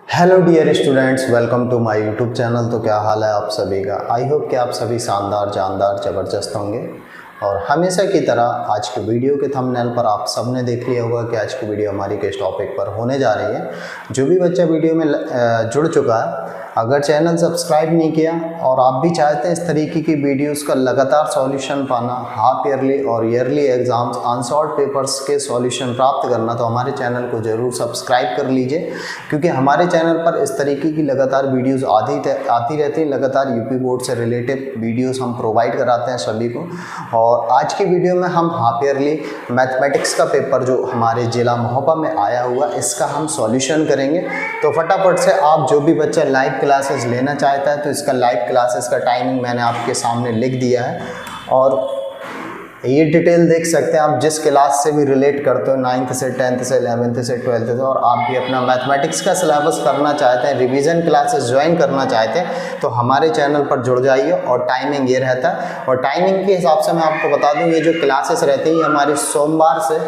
Hello dear students, welcome to my YouTube channel. तो क्या हाल है आप सभी का। आई होप कि आप सभी शानदार जानदार ज़बरदस्त होंगे। और हमेशा की तरह आज के वीडियो के थंबनेल पर आप सबने देख लिया होगा कि आज की वीडियो हमारी किस टॉपिक पर होने जा रही है। जो भी बच्चा वीडियो में जुड़ चुका है, अगर चैनल सब्सक्राइब नहीं किया और आप भी चाहते हैं इस तरीके की वीडियोस का लगातार सॉल्यूशन पाना, हाफ ईयरली और ईयरली एग्जाम्स अनसॉल्व पेपर्स के सॉल्यूशन प्राप्त करना, तो हमारे चैनल को ज़रूर सब्सक्राइब कर लीजिए, क्योंकि हमारे चैनल पर इस तरीके की लगातार वीडियोस आती रहती हैं। लगातार यूपी बोर्ड से रिलेटेड वीडियोस हम प्रोवाइड कराते हैं सभी को। और आज की वीडियो में हम हाफ ईयरली मैथमेटिक्स का पेपर जो हमारे जिला महोबा में आया हुआ, इसका हम सॉल्यूशन करेंगे। तो फटाफट से आप जो भी बच्चा लाइव क्लासेस लेना चाहता है, तो इसका लाइव क्लासेस का टाइमिंग मैंने आपके सामने लिख दिया है। और ये डिटेल देख सकते हैं आप, जिस क्लास से भी रिलेट करते हो, 9th से 10th से 11th से 12th से, और आप भी अपना मैथमेटिक्स का सिलेबस करना चाहते हैं, रिवीजन क्लासेस ज्वाइन करना चाहते हैं, तो हमारे चैनल पर जुड़ जाइए। और टाइमिंग ये रहता है। और टाइमिंग के हिसाब से मैं आपको बता दूं, ये जो क्लासेस रहती हैं हमारी सोमवार से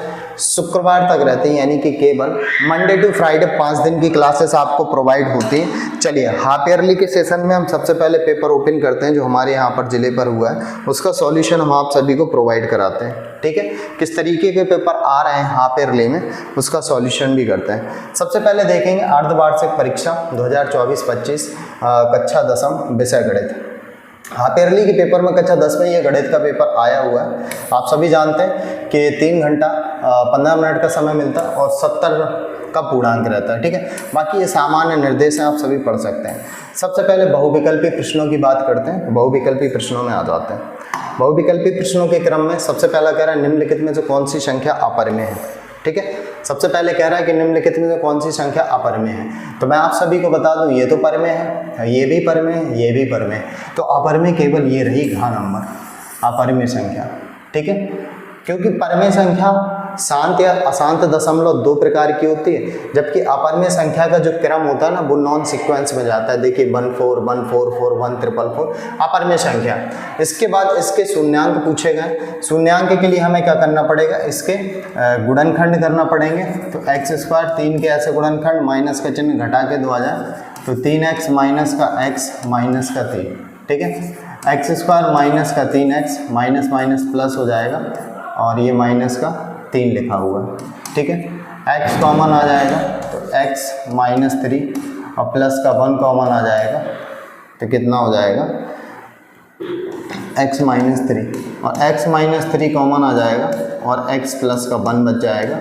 शुक्रवार तक रहती हैं, यानी कि केवल मंडे टू फ्राइडे 5 दिन की क्लासेस आपको प्रोवाइड होती हैं। चलिए, हाफ ईयरली के सेशन में हम सबसे पहले पेपर ओपन करते हैं जो हमारे यहाँ पर जिले पर हुआ है, उसका सॉल्यूशन हम आप सभी को प्रोवाइड कराते हैं। ठीक है, किस तरीके के पेपर आ रहे हैं हाफ ईयरली में, उसका सॉल्यूशन भी करते हैं। सबसे पहले देखेंगे अर्धवार्षिक परीक्षा 2024-25 कक्षा 10 विषय गणित। हाफ ईयरली के पेपर में कक्षा 10 में ये गणित का पेपर आया हुआ है। आप सभी जानते हैं कि 3 घंटा 15 मिनट का समय मिलता है और 70 का पूर्णांक रहता है। ठीक है, बाकी ये सामान्य निर्देश हैं, आप सभी पढ़ सकते हैं। सबसे पहले बहुविकल्पी प्रश्नों की बात करते हैं। बहुविकल्पी प्रश्नों में आ जाते हैं। बहुविकल्पी प्रश्नों के क्रम में सबसे पहला कह रहा है निम्नलिखित में से कौन सी संख्या अपरिमेय है। ठीक है, सबसे पहले कह रहा है कि निम्नलिखित में से कौन सी संख्या अपरिमेय है। तो मैं आप सभी को बता दूं, ये तो परिमेय है, ये भी परिमेय है, ये भी परिमेय है। तो अपरिमेय केवल ये रही घ नंबर, अपरिमेय संख्या। ठीक है, क्योंकि परिमेय संख्या शांत या अशांत दशमलव 2 प्रकार की होती है, जबकि अपरिमेय संख्या का जो क्रम होता है ना, वो नॉन सीक्वेंस में जाता है। देखिए 1 4 1 4 4 1 4 4 अपरिमेय संख्या। इसके बाद इसके शून्यांक पूछे गए। शून्यांक के लिए हमें क्या करना पड़ेगा, इसके गुणनखंड करना पड़ेंगे। तो x² 3 के ऐसे गुणनखंड, माइनस का चिन्ह घटा के 2 आ जाए, तो 3x माइनस का x माइनस का 3। ठीक है, x² माइनस का 3x, माइनस माइनस प्लस हो जाएगा और ये माइनस का 3 लिखा हुआ है। ठीक है, x कॉमन आ जाएगा तो x माइनस 3 और प्लस का 1 कॉमन आ जाएगा, तो कितना हो जाएगा x माइनस 3, और x माइनस 3 कॉमन आ जाएगा और x प्लस का 1 बच जाएगा।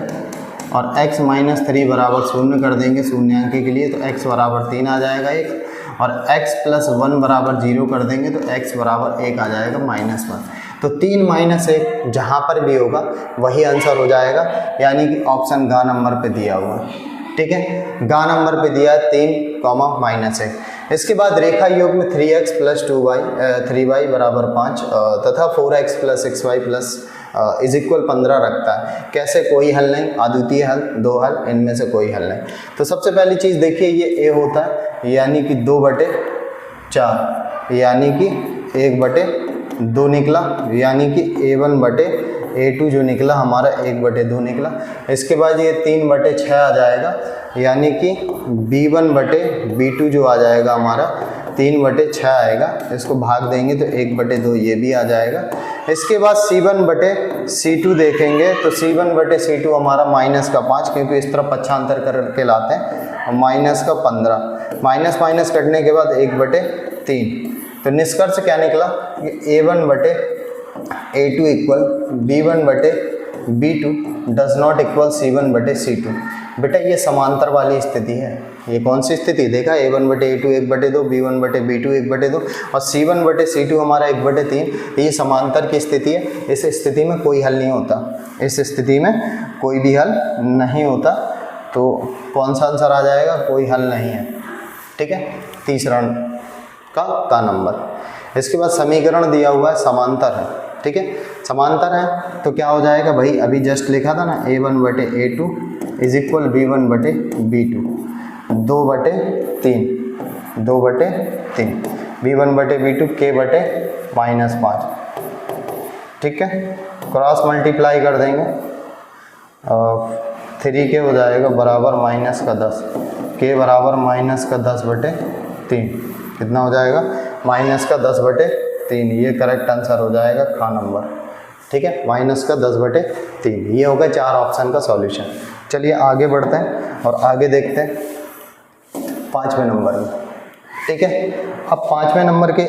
और x माइनस 3 बराबर 0 कर देंगे शून्यांक के लिए, तो x बराबर 3 आ जाएगा 1, और x प्लस 1 बराबर 0 कर देंगे तो x बराबर 1 आ जाएगा -1। तो 3 - 1 जहाँ पर भी होगा वही आंसर हो जाएगा, यानी कि ऑप्शन ग नंबर पे दिया हुआ है। ठीक है, ग नंबर पे दिया है 3, -1। इसके बाद रेखा योग में 3x + 3y बराबर 5 तथा 4x + 6y + = 15 रखता है। कैसे, कोई हल नहीं, अद्वितीय हल, 2 हल, इनमें से कोई हल नहीं। तो सबसे पहली चीज़ देखिए, ये a होता है, यानी कि 2/4, यानी कि 1/2 निकला, यानी कि a1/a2 जो निकला हमारा 1/2 निकला। इसके बाद ये 3/6 आ जाएगा, यानी कि b1/b2 जो आ जाएगा हमारा 3/6 आएगा। इसको भाग देंगे तो 1/2 ये भी आ जाएगा। इसके बाद c1/c2 देखेंगे तो c1/c2 हमारा -5, क्योंकि इस तरफ पक्षांतर करके लाते हैं, और -15, माइनस कटने के बाद 1/3। तो निष्कर्ष क्या निकला कि a1/a2 equal b1/b2 does not equal c1/c2। बेटा ये समांतर वाली स्थिति है। ये कौन सी स्थिति देखा, a1/a2 1/2, b1/b2 1/2 और c1/c2 हमारा 1/3। ये समांतर की स्थिति है। इस स्थिति में कोई हल नहीं होता, इस स्थिति में कोई भी हल नहीं होता। तो कौन सा आंसर आ जाएगा, कोई हल नहीं है। ठीक है, तीसरा का नंबर। इसके बाद समीकरण दिया हुआ है, समांतर है। ठीक है, समांतर है तो क्या हो जाएगा भाई, अभी जस्ट लिखा था ना, a1/a2 = b1/b2, 2/3, b1/b2 k/-5। ठीक है, क्रॉस मल्टीप्लाई कर देंगे, 3 के हो जाएगा बराबर -10, k बराबर -10/3 कितना हो जाएगा, -10/3। ये करेक्ट आंसर हो जाएगा खा नंबर, ठीक है, -10/3। ये होगा 4 ऑप्शन का सॉल्यूशन। चलिए आगे बढ़ते हैं और आगे देखते हैं 5वें नंबर में, ठीक है। अब 5वें नंबर के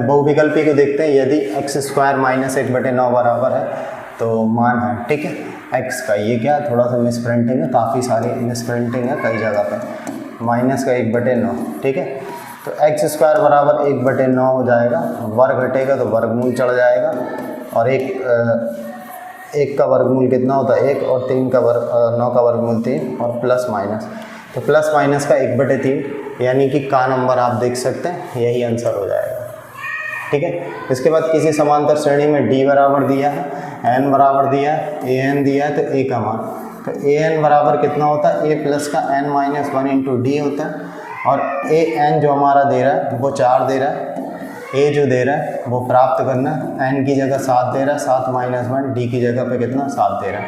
बहुविकल्पी को देखते हैं। यदि x² - 1/9 बराबर है तो मान है, ठीक है, x का, ये क्या थोड़ा सा मिसप्रिंटिंग है, काफ़ी सारी मिसप्रिंटिंग है कई जगह पे, -1/9, ठीक है। तो x² बराबर 1/9 हो जाएगा, वर्ग घटेगा तो वर्गमूल चढ़ जाएगा, और एक का वर्गमूल कितना होता है 1, और 9 का वर्गमूल 3, और प्लस माइनस, तो प्लस माइनस का 1/3, यानी कि का नंबर आप देख सकते हैं, यही आंसर हो जाएगा, ठीक है। इसके बाद किसी समांतर श्रेणी में d बराबर दिया है, n बराबर दिया है, an दिया है, तो a का मान, तो an बराबर कितना होता है, a प्लस का n - 1 इंटू डी होता है, और an जो हमारा दे रहा है वो 4 दे रहा है, a जो दे रहा है वो प्राप्त करना है, n की जगह 7 दे रहा है, 7 - 1, d की जगह पे कितना 7 दे रहा है,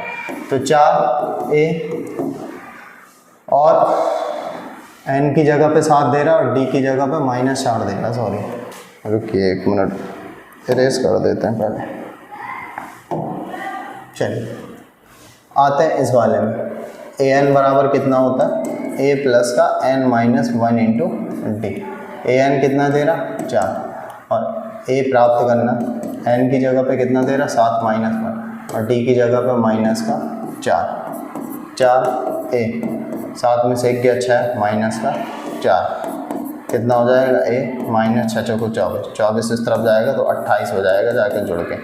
तो 4a, और n की जगह पे 7 दे रहा है, और d की जगह पे -4 दे रहा है, सॉरी रुकिए 1 मिनट, इरेज कर देते हैं पहले। चलिए आते हैं इस वाले में, an बराबर कितना होता है, a प्लस का n - 1 इंटू डी, an कितना दे रहा 4, और a प्राप्त करना, n की जगह पे कितना दे रहा 7 - 1, और d की जगह पे माइनस का 4a, 7 में से 1 गया 6, माइनस का 4, कितना हो जाएगा a, -6 चौको 24, 24 इस तरफ जाएगा तो 28 हो जाएगा जाके जुड़ के,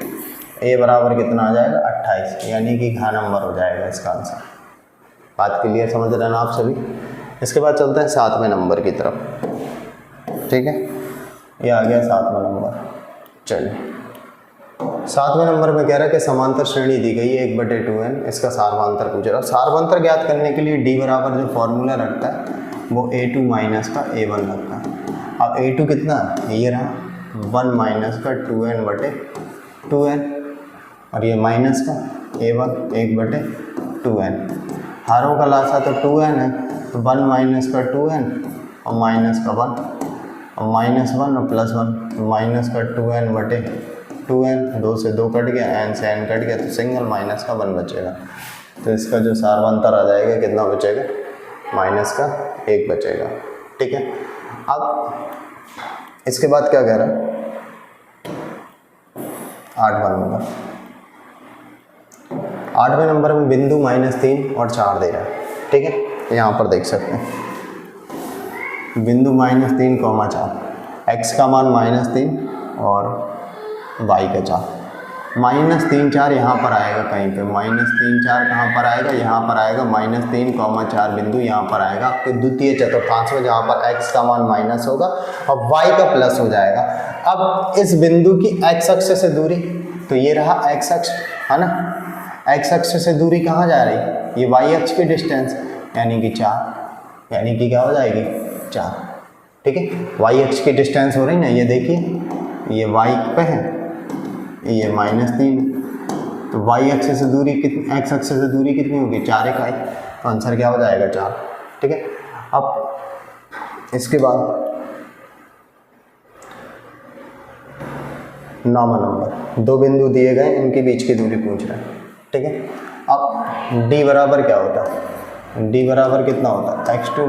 a बराबर कितना आ जाएगा 28, यानी कि घा नंबर हो जाएगा इसका आंसर। बात क्लियर समझ रहे हैं ना आप सभी। इसके बाद चलते हैं 7वें नंबर की तरफ, ठीक है, ये आ गया 7वां नंबर। चलिए 7वें नंबर में कह रहा है कि समांतर श्रेणी दी गई है 1/2n, इसका सार्वंतर पूछ रहा है। सार्वंतर ज्ञात करने के लिए d बराबर जो फॉर्मूला रखता है वो a2 माइनस का a1 रखता है। अब a2 कितना है, ये रहा 1 माइनस का 2n/2n, और ये माइनस का a1 1/2n, हारों का लासा तो 2n है, तो 1 माइनस का 2n और माइनस का 1, और -1 और +1, माइनस का 2n/2n, 2 से 2 कट गया, n से n कट गया, तो सिंगल माइनस का 1 बचेगा, तो इसका जो सार्वंतर आ जाएगा कितना बचेगा, -1 बचेगा, ठीक है। अब इसके बाद क्या कह रहा है 8वां नंबर, 8वें नंबर में बिंदु -3 और 4 दे रहा है, ठीक है, यहाँ पर देख सकते हैं बिंदु -3, 4, x का मान -3 और y का 4, -3 4 यहाँ पर आएगा कहीं पे, -3 4 कहाँ पर आएगा, यहाँ पर आएगा, -3, 4 बिंदु यहाँ पर आएगा आपके द्वितीय चतुर्थांश में, जहाँ पर x का मान माइनस होगा और y का प्लस हो जाएगा। अब इस बिंदु की x अक्ष से दूरी, तो ये रहा x अक्ष है ना, x अक्ष से दूरी कहाँ जा रही, ये y अक्ष की डिस्टेंस, यानी कि 4, यानी कि क्या हो जाएगी 4, ठीक है। y अक्ष की डिस्टेंस हो रही ना, ये देखिए ये y पे है, ये -3, तो y अक्ष से दूरी कितनी, x अक्ष से दूरी कितनी होगी 4 इकाई, तो आंसर क्या हो जाएगा 4, ठीक है। अब इसके बाद 9वां नंबर, 2 बिंदु दिए गए, इनके बीच की दूरी पूछ रहा है, ठीक है। अब d बराबर क्या होता है, d बराबर कितना होता है, x2 -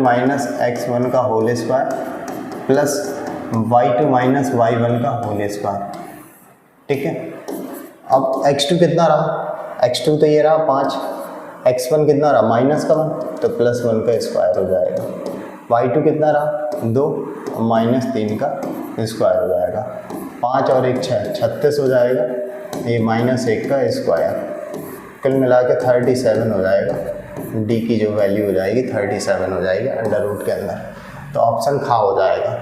x1 का whole square plus y2 - y1 का होल स्क्वायर, ठीक है। अब x2 कितना रहा, x2 तो ये रहा 5, x1 कितना रहा -1, तो +1 का स्क्वायर हो जाएगा, y2 कितना रहा 2, -3 का स्क्वायर हो जाएगा, 5 और 1 6, 36 हो जाएगा, ये -1 का स्क्वायर, कुल मिला के 37 हो जाएगा, d की जो वैल्यू हो जाएगी 37 हो जाएगी अंडर रूट के अंदर, तो ऑप्शन खा हो जाएगा,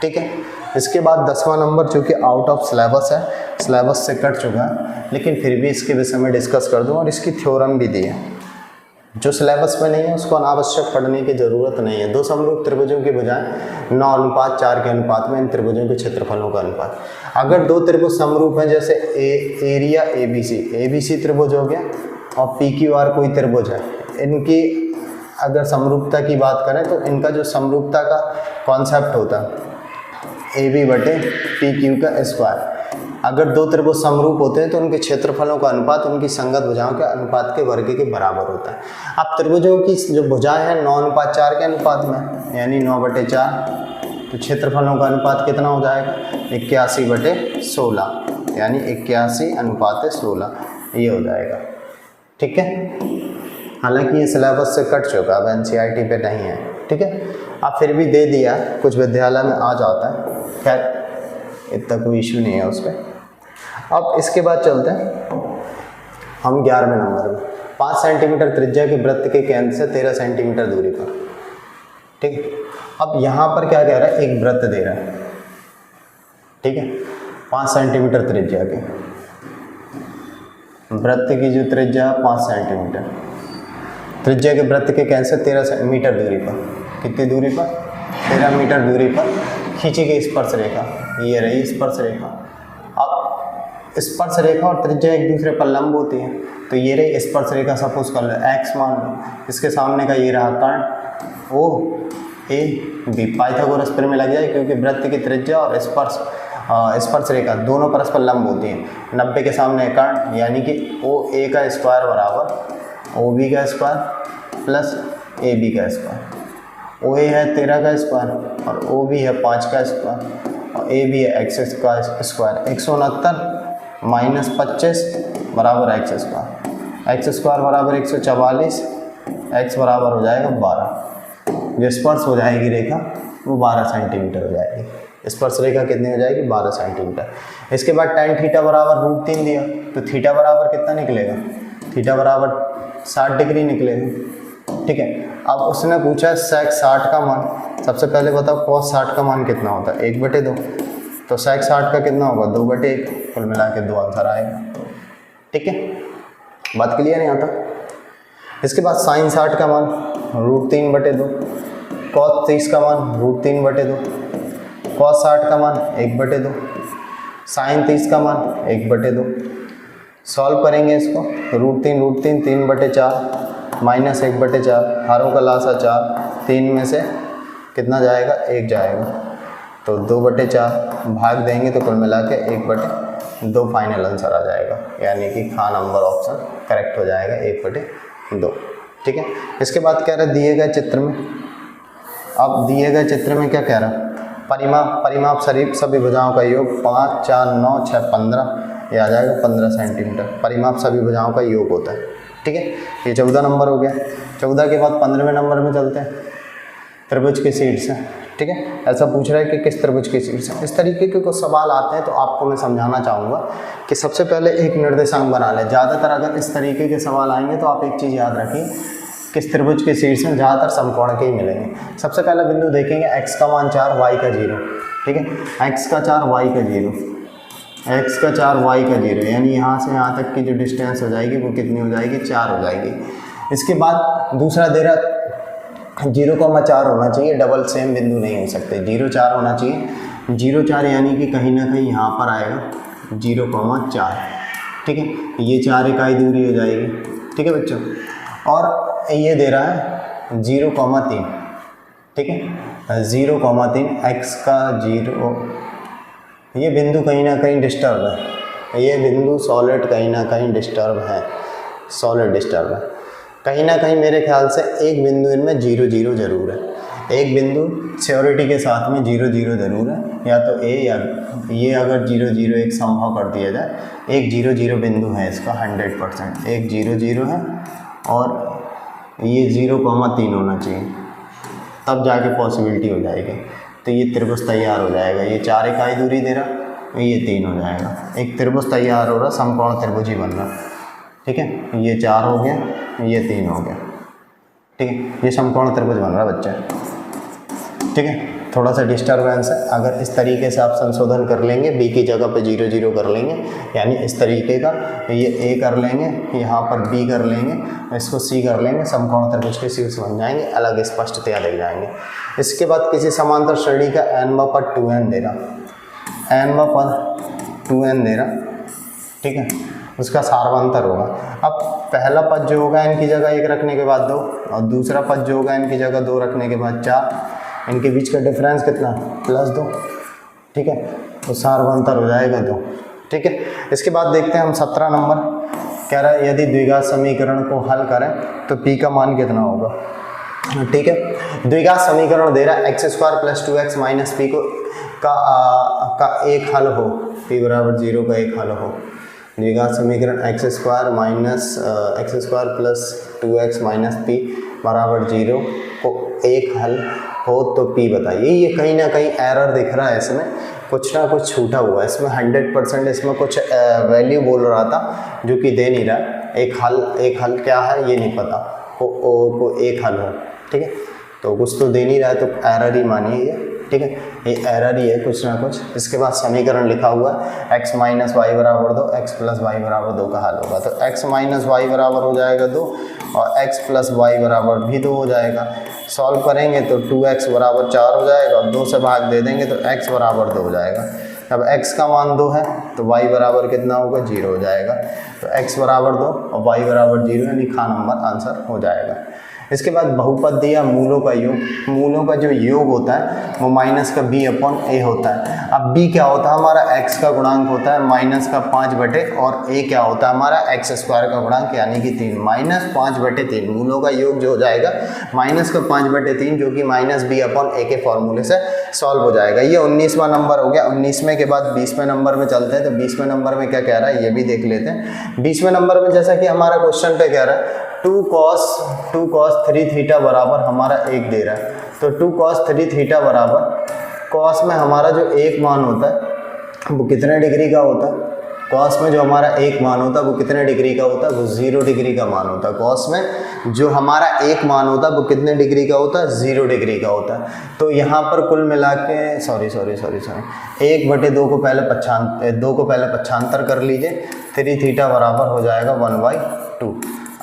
ठीक है। इसके बाद 10वां नंबर जो कि आउट ऑफ सिलेबस है, सिलेबस से कट चुका है, लेकिन फिर भी इसके विषय में डिस्कस कर दूँ, और इसकी थ्योरम भी दी है, जो सिलेबस में नहीं है उसको अनावश्यक पढ़ने की ज़रूरत नहीं है। 2 समरूप त्रिभुजों के बजाय 9:4 के अनुपात में इन त्रिभुजों के क्षेत्रफलों का अनुपात, अगर 2 त्रिभुज समरूप हैं, जैसे एरिया ABC त्रिभुज हो गया और PQR कोई त्रिभुज है, इनकी अगर समरूपता की बात करें तो इनका जो समरूपता का कॉन्सेप्ट होता है ए बी बटे पी क्यू का स्क्वायर। अगर दो त्रिभुज समरूप होते हैं तो उनके क्षेत्रफलों का अनुपात उनकी संगत भुजाओं के अनुपात के वर्ग के बराबर होता है। अब त्रिभुजों की जो भुजाएं हैं 9:4 के अनुपात में, यानी 9/4, तो क्षेत्रफलों का अनुपात कितना हो जाएगा 81/16, यानी 81:16 ये हो जाएगा। ठीक है, हालांकि ये सिलेबस से कट चुका, अब एनसीईआरटी पे नहीं है। ठीक है, अब फिर भी दे दिया, कुछ विद्यालय में आ जाता है, खैर इतना कोई इशू नहीं है उस पर। अब इसके बाद चलते हैं हम 11वें नंबर में। 5 सेंटीमीटर त्रिज्या के वृत्त के केंद्र से 13 सेंटीमीटर दूरी पर। ठीक है, अब यहाँ पर क्या कह रहा है, एक वृत्त दे रहा है। ठीक है, 5 सेंटीमीटर त्रिज्या के वृत्त की जो त्रिज्या 5 सेंटीमीटर, त्रिज्या के वृत्त के केंद्र से 13 मीटर दूरी पर, कितनी दूरी पर 13 मीटर दूरी पर खींची गई स्पर्श रेखा, ये रही स्पर्श रेखा। अब स्पर्श रेखा और त्रिज्या एक दूसरे पर लंब होती है, तो ये रही स्पर्श रेखा, सपोज कर लो एक्स मान लो, इसके सामने का ये रहा कर्ण ओ ए बी। पाइथागोरस प्रमेय लग जाए, क्योंकि वृत्त की त्रिज्या और स्पर्श रेखा दोनों परस्पर लंब होती हैं। 90 के सामने कर्ण, यानी कि ओ ए का स्क्वायर बराबर ओ बी का स्क्वायर प्लस ए बी का स्क्वायर। ओ ए है 13 का स्क्वायर और ओ बी है 5 का स्क्वायर और ए बी है एक्स का स्क्वायर। 169 माइनस 25 बराबर एक्स स्क्वायर बराबर 144, एक्स बराबर हो जाएगा 12। जो स्पर्श हो जाएगी रेखा वो 12 सेंटीमीटर हो जाएगी। स्पर्श रेखा कितनी हो जाएगी 12 सेंटीमीटर। इसके बाद tan थीटा बराबर √3 दिया, तो थीटा बराबर कितना निकलेगा, थीटा बराबर 60 डिग्री निकलेगा। ठीक है, अब उसने पूछा sec 60 का मान। सबसे पहले बताओ cos 60 का मान कितना होता है 1/2, तो sec 60 का कितना होगा 2/1, कुल मिला के 2 आंसर आएगा। ठीक है, बात क्लियर है यहाँ तक। इसके बाद sin 60 का मान √3/2, cos 30 का मान √3/2, cos 60 का मान 1/2, sin 30 का मान 1/2। सॉल्व करेंगे इसको, √3 3/4 माइनस 1/4, हारों का लासा 4, 3 में से कितना जाएगा 1 जाएगा, तो 2/4 भाग देंगे तो कुल मिला के 1/2 फाइनल आंसर आ जाएगा, यानी कि खा नंबर ऑप्शन करेक्ट हो जाएगा 1/2। ठीक है, इसके बाद कह रहा है दिए गए चित्र में, अब दिए गए चित्र में क्या कह रहा है, परिमाप सभी भुजाओं का योग 5 4 9 6 15, ये आ जाएगा 15 सेंटीमीटर। परिमाप सभी भुजाओं का योग होता है। ठीक है, ये 14 नंबर हो गया। 14 के बाद 15वें नंबर में चलते हैं, त्रिभुज के शीर्ष है। ठीक है, ऐसा पूछ रहा है कि किस त्रिभुज के शीर्ष है। इस तरीके के कुछ सवाल आते हैं तो आपको मैं समझाना चाहूँगा कि सबसे पहले एक निर्देशांक बना लें। ज़्यादातर अगर इस तरीके के सवाल आएंगे तो आप एक चीज़ याद रखिए, किस त्रिभुज के शीर्ष में ज़्यादातर समकोण के ही मिलेंगे। सबसे पहला बिंदु देखेंगे x का मान 4 y का 0। ठीक है, x का 4 y का 0, x का 4 y का 0, यानी यहाँ से यहाँ तक की जो डिस्टेंस हो जाएगी वो कितनी हो जाएगी 4 हो जाएगी। इसके बाद दूसरा दे रहा 0,4 होना चाहिए, डबल सेम बिंदु नहीं हो सकते, 0,4 होना चाहिए। 0,4 यानी कि कहीं ना कहीं यहाँ पर आएगा 0,4। ठीक है, ये 4 इकाई दूरी हो जाएगी। ठीक है बच्चों, और ये दे रहा है 0,3। ठीक है, 0,3 x का 0, ये बिंदु कहीं ना कहीं डिस्टर्ब है, ये बिंदु सॉलिड कहीं ना कहीं डिस्टर्ब है, सॉलिड डिस्टर्ब है कहीं ना कहीं। मेरे ख्याल से एक बिंदु इनमें 0 0 जरूर है, एक बिंदु श्योरिटी के साथ में 0 0 जरूर है, या तो ए या ये अगर 0 0 एक संभव कर दिया जाए, एक 0 0 बिंदु है इसका 100%, एक 0 0 है और ये 0,3 होना चाहिए, तब जाके पॉसिबिलिटी हो जाएगी। तो ये त्रिभुज तैयार हो जाएगा, ये 4 इकाई दूरी दे रहा, ये 3 हो जाएगा, एक त्रिभुज तैयार हो रहा, समकोण त्रिभुज ही बन रहा। ठीक है, ये 4 हो गया, ये 3 हो गया। ठीक है, ये समकोण त्रिभुज बन रहा बच्चा। ठीक है, थोड़ा सा डिस्टर्बेंस है, अगर इस तरीके से आप संशोधन कर लेंगे, बी की जगह पे 0 0 कर लेंगे, यानी इस तरीके का, ये ए कर लेंगे, यहाँ पर बी कर लेंगे, इसको सी कर लेंगे, समकोण त्रिभुज के शीर्ष बन जाएंगे, अलग स्पष्टतया दिख जाएंगे। इसके बाद किसी समांतर श्रेणी का n पर 2n दे रहा, n पर 2n दे रहा। ठीक है, उसका सार्वंतर होगा। अब पहला पद जो होगा इनकी जगह 1 रखने के बाद 2, और दूसरा पद जो होगा इनकी जगह 2 रखने के बाद 4, इनके बीच का डिफरेंस कितना +2, ठीक है, तो सार्वंतर हो जाएगा 2, ठीक है। इसके बाद देखते हैं हम 17 नंबर, कह रहा है यदि द्विघात समीकरण को हल करें तो p का मान कितना होगा, ठीक है। द्विघात समीकरण दे रहा है x² + 2x - p को का एक हल हो, p = 0 का एक हल हो। द्विघात समीकरण x² + 2x - p = 0 को एक हल हो तो p बताइए। ये कहीं ना कहीं एरर दिख रहा है, इसमें कुछ ना कुछ छूटा हुआ है, इसमें 100% इसमें कुछ वैल्यू बोल रहा था जो कि दे नहीं रहा। एक हल क्या है ये नहीं पता, को एक हल हो, ठीक है, तो कुछ तो दे नहीं रहा है, तो एरर ही मानिए ये, ठीक है, ये एरर ही है कुछ ना कुछ। इसके बाद समीकरण लिखा हुआ है x - y = 2, x + y = 2 का हल होगा, तो x - y बराबर हो जाएगा 2 और x + y बराबर भी 2 हो जाएगा। सॉल्व करेंगे तो 2x = 4 हो जाएगा और 2 से भाग दे देंगे तो x = 2 हो जाएगा। अब x का मान 2 है तो y बराबर कितना होगा, 0 हो जाएगा। तो x = 2 और y = 0, यानी ख नंबर आंसर हो जाएगा। इसके बाद बहुपद दिया मूलों का योग, मूलों का जो योग होता है वो -b/a होता है। अब b क्या होता है हमारा, x का गुणांक होता है -5/, और a क्या होता है हमारा x² का गुणांक यानी कि 3, -5/3। मूलों का योग जो हो जाएगा -5/3, जो कि -b/a के फॉर्मूले से सॉल्व हो जाएगा। ये 19वां नंबर हो गया। 19वें के बाद 20वें नंबर में चलते हैं, तो 20वें नंबर में क्या कह रहा है ये भी देख लेते हैं। 20वें नंबर में जैसा कि हमारा क्वेश्चन पे कह रहा है 2 cos 3 थीटा बराबर हमारा 1 दे रहा है, तो 2 cos 3 थीटा बराबर cos में हमारा जो एक मान होता है वो कितने डिग्री का होता है, cos में जो हमारा एक मान होता है वो कितने डिग्री का होता है, वो 0 डिग्री का मान होता है। cos में जो हमारा एक मान होता है वो कितने डिग्री का होता है, 0 डिग्री का होता है। तो यहाँ पर कुल मिला के 1/2 को पहले पक्षांतर कर लीजिए, 3 थीटा बराबर हो जाएगा 1/2।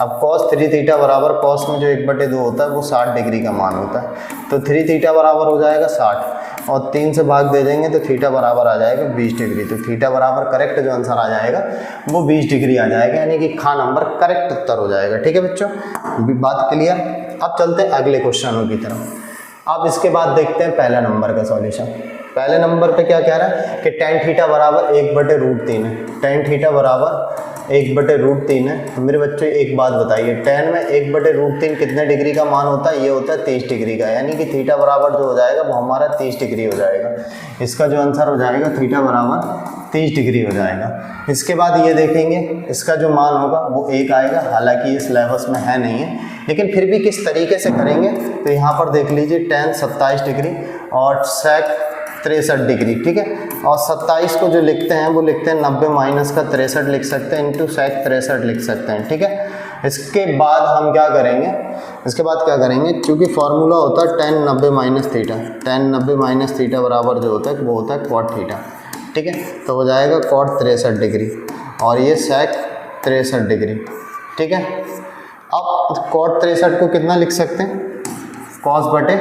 अब cos 3 थीटा बराबर cos में जो 1/2 होता है वो 60 डिग्री का मान होता है, तो 3 थीटा बराबर हो जाएगा 60 और 3 से भाग दे देंगे तो थीटा बराबर आ जाएगा 20 डिग्री। तो थीटा बराबर करेक्ट जो आंसर आ जाएगा वो 20 डिग्री आ जाएगा, यानी कि खा नंबर करेक्ट उत्तर हो जाएगा। ठीक है बच्चों, बात क्लियर। अब चलते हैं अगले क्वेश्चनों की तरफ। अब इसके बाद देखते हैं पहला नंबर का सॉल्यूशन। पहले नंबर पे क्या कह रहा है कि tan थीटा बराबर 1/√3 है। tan थीटा बराबर 1/√3 है। तो मेरे बच्चों एक बात बताइए, tan में 1/√3 कितने डिग्री का मान होता है, ये होता है 30 डिग्री का, यानी कि थीटा बराबर जो हो जाएगा वो हमारा 30 डिग्री हो जाएगा। इसका जो आंसर हो जाएगा थीटा बराबर 30 डिग्री हो जाएगा। इसके बाद ये देखेंगे इसका जो मान होगा वो 1 आएगा, हालांकि ये सिलेबस में है नहीं है, लेकिन फिर भी किस तरीके से करेंगे तो यहाँ पर देख लीजिए tan 27 डिग्री और sec 63 डिग्री। ठीक है, और 27 को जो लिखते हैं वो लिखते हैं 90 माइनस का 63 लिख सकते हैं, इंटू sec 63 लिख सकते हैं। ठीक है, इसके बाद हम क्या करेंगे, इसके बाद क्या करेंगे, क्योंकि फॉर्मूला होता है tan 90 minus theta, tan 90 minus theta बराबर जो होता है वो होता है cot थीटा। ठीक है, तो हो जाएगा cot 63 डिग्री और ये sec 63 डिग्री। ठीक है, अब cot 63 को कितना लिख सकते हैं, cos बटे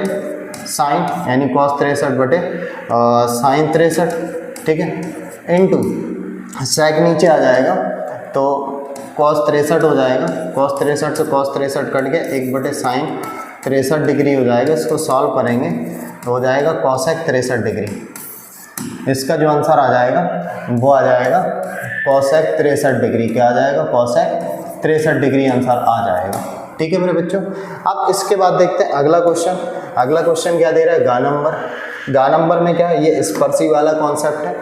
साइन, यानी cos 63 बटे साइन 63। ठीक है, इनटू sec नीचे आ जाएगा तो cos 63 हो जाएगा, cos 63 से cos 63 कट के 1 बटे साइन 63 डिग्री हो जाएगा। इसको सॉल्व करेंगे तो हो जाएगा cosec 63 डिग्री। इसका जो आंसर आ जाएगा वो आ जाएगा cosec 63 डिग्री। क्या आ जाएगा, cosec 63 डिग्री आंसर आ जाएगा। ठीक है मेरे बच्चों, अब इसके बाद देखते हैं अगला क्वेश्चन। अगला क्वेश्चन क्या दे रहा है, गा नंबर। गा नंबर में क्या है, ये स्पर्शी वाला कॉन्सेप्ट है।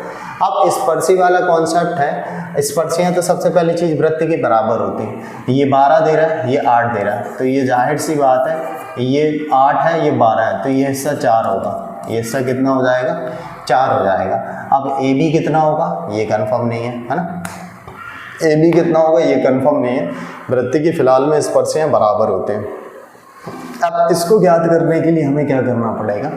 अब स्पर्शी वाला कॉन्सेप्ट है, स्पर्शियाँ तो सबसे पहली चीज़ वृत्त के बराबर होती है। ये 12 दे रहा है, ये 8 दे रहा है, तो ये जाहिर सी बात है ये 8 है ये 12 है, तो ये हिस्सा 4 होगा, ये हिस्सा कितना हो जाएगा, 4 हो जाएगा। अब ए बी कितना होगा ये कन्फर्म नहीं है ना, ए बी कितना होगा ये कंफर्म नहीं है। वृत्त की फिलहाल में स्पर्शियाँ बराबर होते हैं। अब इसको ज्ञात करने के लिए हमें क्या करना पड़ेगा,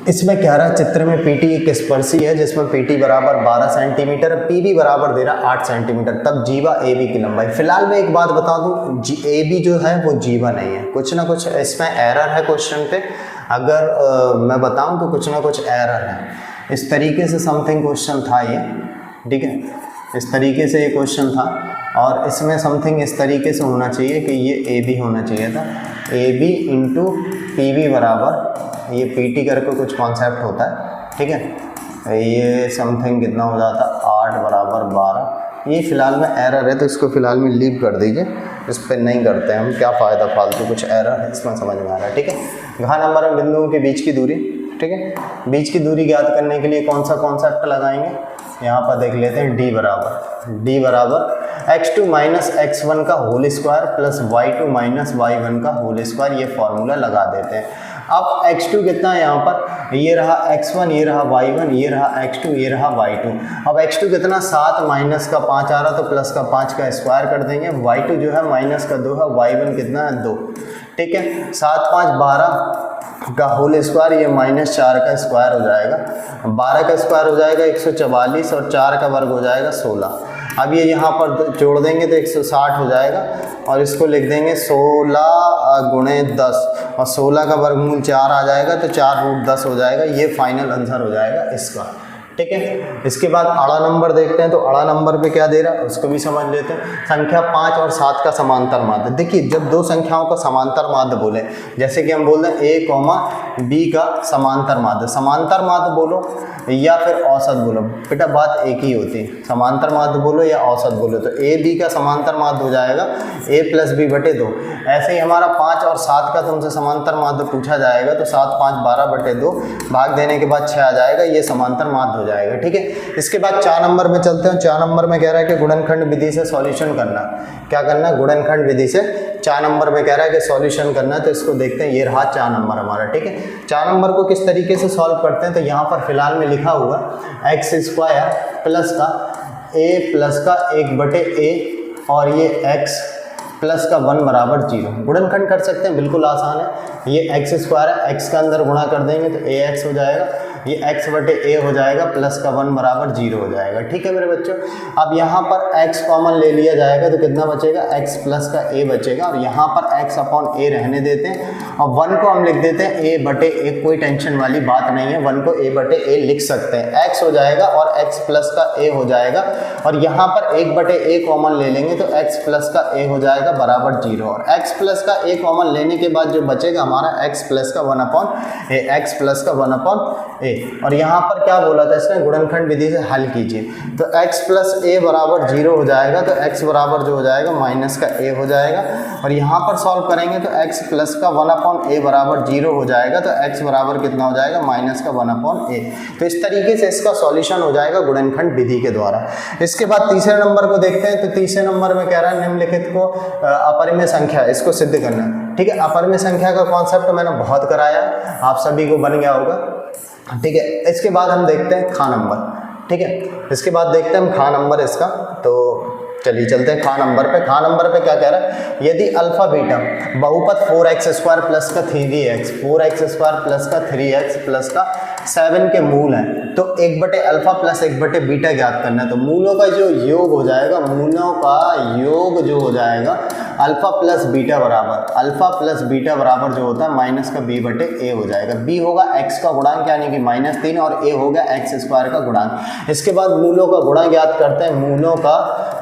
इसमें कह रहा है चित्र में पीटी एक स्पर्शी है जिसमें पीटी बराबर 12 सेंटीमीटर, पी बी बराबर दे रहा 8 सेंटीमीटर, तब जीवा ए बी की लंबाई। फिलहाल मैं एक बात बता दूं, ए बी जो है वो जीवा नहीं है, कुछ ना कुछ इसमें एरर है क्वेश्चन पे। अगर मैं बताऊं तो कुछ ना कुछ एरर है, इस तरीके से समथिंग क्वेश्चन था ये। ठीक है, इस तरीके से ये क्वेश्चन था और इसमें समथिंग इस तरीके से होना चाहिए कि ये ए बी होना चाहिए था, A B into P B बराबर ये पी टी करके कुछ कॉन्सेप्ट होता है, ठीक है। ये समथिंग कितना हो जाता 8 बराबर 12। ये फ़िलहाल में एरर है तो इसको फ़िलहाल में लीव कर दीजिए, इस पर नहीं करते हैं हम, क्या फ़ायदा फालतू कुछ एरर है इसमें समझ में आ रहा है, ठीक है। घ नंबर में बिंदुओं के बीच की दूरी, ठीक है। बीच की दूरी ज्ञात करने के लिए कौन सा कॉन्सेप्ट लगाएंगे, यहाँ पर देख लेते हैं डी बराबर x2 माइनस x1 का whole square plus y2 minus y1 का होल स्क्वायर, ये फॉर्मूला लगा देते हैं। अब x2 कितना है यहाँ पर, ये रहा x1, ये रहा y1, ये रहा x2, ये रहा y2। अब x2 कितना 7 माइनस का 5 आ रहा तो प्लस का 5 का स्क्वायर कर देंगे, y2 जो है माइनस का 2 है, y1 कितना है 2, ठीक है। 7 5 12 का होल स्क्वायर, ये माइनस 4 का स्क्वायर हो जाएगा, 12 का स्क्वायर हो जाएगा 144 और 4 का वर्ग हो जाएगा 16। अब ये यहाँ पर जोड़ देंगे तो 160 हो जाएगा और इसको लिख देंगे 16 गुणे 10 और 16 का वर्गमूल 4 आ जाएगा तो 4 रूट 10 हो जाएगा। ये फाइनल आंसर हो जाएगा इसका, ठीक है। इसके बाद अड़ा नंबर देखते हैं, तो अड़ा नंबर पे क्या दे रहा है उसको भी समझ लेते हैं। संख्या 5 और 7 का समांतर माध्य। देखिए जब दो संख्याओं का समांतर माध्य बोले, जैसे कि हम बोल रहे हैं a, b का समांतर माध्य बोलो या फिर औसत बोलो, बेटा बात एक ही होती है, समांतर माध्य बोलो या औसत बोलो। तो a b का समांतर माध्य हो जाएगा a प्लस बी बटे 2। ऐसे ही हमारा 5 और 7 का तुमसे समांतर माध्य पूछा जाएगा तो 7 5 12 बटे 2 भाग देने के बाद 6 आ जाएगा, ये समांतर माध्य हो जाएगा, ठीक है। इसके बाद 4 नंबर में चलते हैं। 4 नंबर में कह रहा है कि गुणनखंड विधि से सॉल्यूशन करना। क्या करना है, गुणनखंड विधि से 4 नंबर में कह रहा है कि सॉल्यूशन करना है, तो इसको देखते हैं। ये रहा 4 नंबर हमारा, ठीक है। 4 नंबर को किस तरीके से सॉल्व करते हैं, तो यहाँ पर फिलहाल में लिखा हुआ एक्स स्क्वायर प्लस का a प्लस का 1 बटे a और ये x प्लस का 1 बराबर 0। गुणनखंड कर सकते हैं, बिल्कुल आसान है। ये एक्स स्क्वायर है, x का अंदर गुणा कर देंगे तो ax हो जाएगा, ये x बटे a हो जाएगा प्लस का 1 बराबर 0 हो जाएगा, ठीक है मेरे बच्चों। अब यहाँ पर x कॉमन ले लिया जाएगा तो कितना बचेगा, x प्लस का a बचेगा और यहाँ पर x अपॉन a रहने देते हैं और 1 को हम लिख देते हैं a बटे a, कोई टेंशन वाली बात नहीं है, 1 को a बटे a लिख सकते हैं। x हो जाएगा और x प्लस का a हो जाएगा और यहाँ पर 1 बटे a कॉमन ले लेंगे तो x प्लस का a हो जाएगा बराबर 0 और x प्लस का a कॉमन लेने के बाद जो बचेगा हमारा x प्लस का 1 अपॉन a, x प्लस का 1 अपॉन a। और यहाँ पर क्या बोला था इसने, गुणनखंड विधि से हल कीजिए, तो x प्लस a बराबर 0 हो जाएगा तो x बराबर जो हो जाएगा माइनस का a हो जाएगा और यहाँ पर सॉल्व करेंगे तो x प्लस का 1 अपॉन a बराबर 0 हो जाएगा तो x बराबर कितना हो जाएगा, माइनस का 1 अपॉन a। तो इस तरीके से इसका सॉल्यूशन हो जाएगा गुणनखंड विधि के द्वारा। इसके बाद तीसरे नंबर को देखते हैं, तो तीसरे नंबर में कह रहा है निम्नलिखित को अपरिमेय संख्या, इसको सिद्ध करना है, ठीक है। अपरिमेय संख्या का कॉन्सेप्ट मैंने बहुत कराया, आप सभी को बन गया होगा, ठीक है। इसके बाद हम देखते हैं खा नंबर, ठीक है। इसके बाद देखते हैं हम खा नंबर इसका, तो चलिए चलते हैं खा नंबर पे। खा नंबर पे क्या कह रहा है, यदि अल्फा बीटा बहुपद 4x स्क्वायर प्लस का 3x, 4x स्क्वायर प्लस का 3x प्लस का 7 के मूल हैं तो 1 बटे अल्फा प्लस 1 बटे बीटा ज्ञात करना है। तो मूलों का जो योग हो जाएगा, मूलों का योग जो हो जाएगा अल्फा प्लस बीटा बराबर जो होता है माइनस का b बटे a हो जाएगा। b होगा x का गुणांक यानी कि -3 और a होगा x स्क्वायर का गुणांक। इसके बाद मूलों का गुणा ज्ञात करते हैं, मूलों का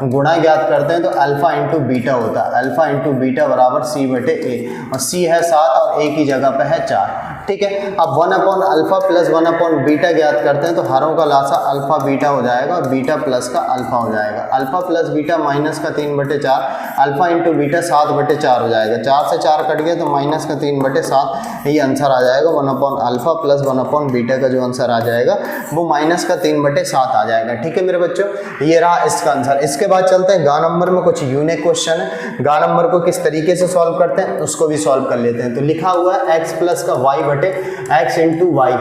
गुणा ज्ञात करते हैं तो अल्फा इंटू बीटा होता है, अल्फा इंटू बीटा बराबर c बटे a और c है 7 और a की जगह पे है 4, ठीक है। अब 1 upon alpha plus 1 upon beta ज्ञात करते हैं तो हरों का लासा अल्फा बीटा हो जाएगा और बीटा प्लस का अल्फा हो जाएगा। अल्फा प्लस बीटा माइनस का 3 बटे 4, अल्फा इंटू बीटा 7 बटे 4 हो जाएगा, 4 से 4 कट गया तो माइनस का 3 बटे 7, ये आंसर आ जाएगा। 1 upon alpha plus 1 upon beta का जो आंसर आ जाएगा वो माइनस का 3 बटे 7 आ जाएगा, ठीक है मेरे बच्चों। ये रहा इसका आंसर। इसके बाद चलते हैं गा नंबर में, कुछ यूनिक क्वेश्चन है। गा नंबर को किस तरीके से सॉल्व करते हैं उसको भी सॉल्व कर लेते हैं। तो लिखा हुआ है x प्लस का y बटे x इंटू वाई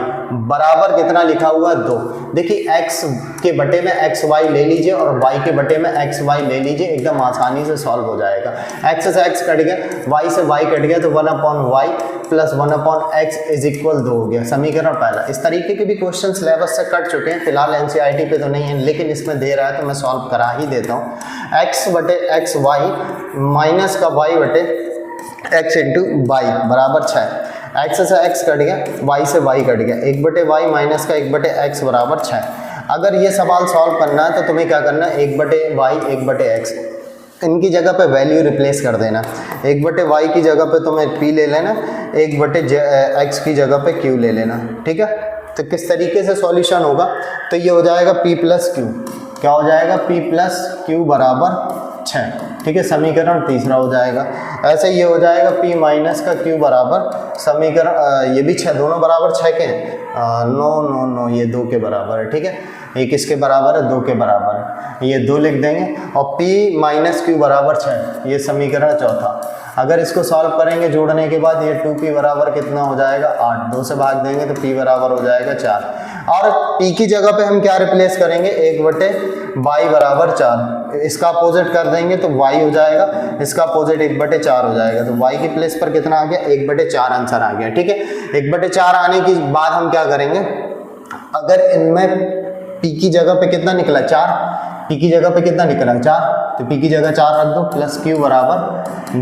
बराबर कितना लिखा हुआ है 2। देखिए x के बटे में एक्स वाई ले लीजिए और y के बटे में एक्स वाई ले लीजिए, एकदम आसानी से सॉल्व हो जाएगा। x से x कट गया, y से y कट गया तो 1 upon y plus 1 upon x is equal 2 हो गया, समीकरण पहला। इस तरीके के भी क्वेश्चन सिलेबस से कट चुके हैं, फिलहाल एनसीईआरटी पे तो नहीं है लेकिन इसमें दे रहा है तो मैं सॉल्व करा ही देता हूँ। x बटे एक्स वाई माइनस का y बटे x इंटू वाई बराबर 6, x से x कट गया, y से y कट गया, 1 बटे वाई माइनस का 1 बटे एक्स बराबर 6। अगर ये सवाल सॉल्व करना है तो तुम्हें क्या करना है, 1/y 1/x इनकी जगह पे वैल्यू रिप्लेस कर देना। 1/y की जगह पे तुम्हें p ले लेना, 1/x की जगह पे q ले लेना, ठीक है। तो किस तरीके से सॉल्यूशन होगा, तो ये हो जाएगा p + q, क्या हो जाएगा, p + q = 6, ठीक है, समीकरण तीसरा हो जाएगा। ऐसे ये हो जाएगा p - q बराबर समीकरण, ये भी 6, दोनों बराबर 6 के हैं, नो ये 2 के बराबर है, ठीक है, ये किसके बराबर है, 2 के बराबर है, ये 2 लिख देंगे और p - q = 6, ये समीकरण चौथा। अगर इसको सॉल्व करेंगे जोड़ने के बाद, ये 2p बराबर कितना हो जाएगा, 8, 2 से भाग देंगे तो p बराबर हो जाएगा 4, और p की जगह पे हम क्या रिप्लेस करेंगे, 1/y = 4, इसका अपोजिट कर देंगे तो y हो जाएगा, इसका अपोजिट 1/4 हो जाएगा, तो y की प्लेस पर कितना आ गया, 1/4 आंसर आ गया, ठीक है। 1/4 आने के बाद हम क्या करेंगे, अगर इनमें p की जगह पे कितना निकला, 4, p की जगह पे कितना निकला, 4, तो p की जगह 4 रख दो, प्लस q =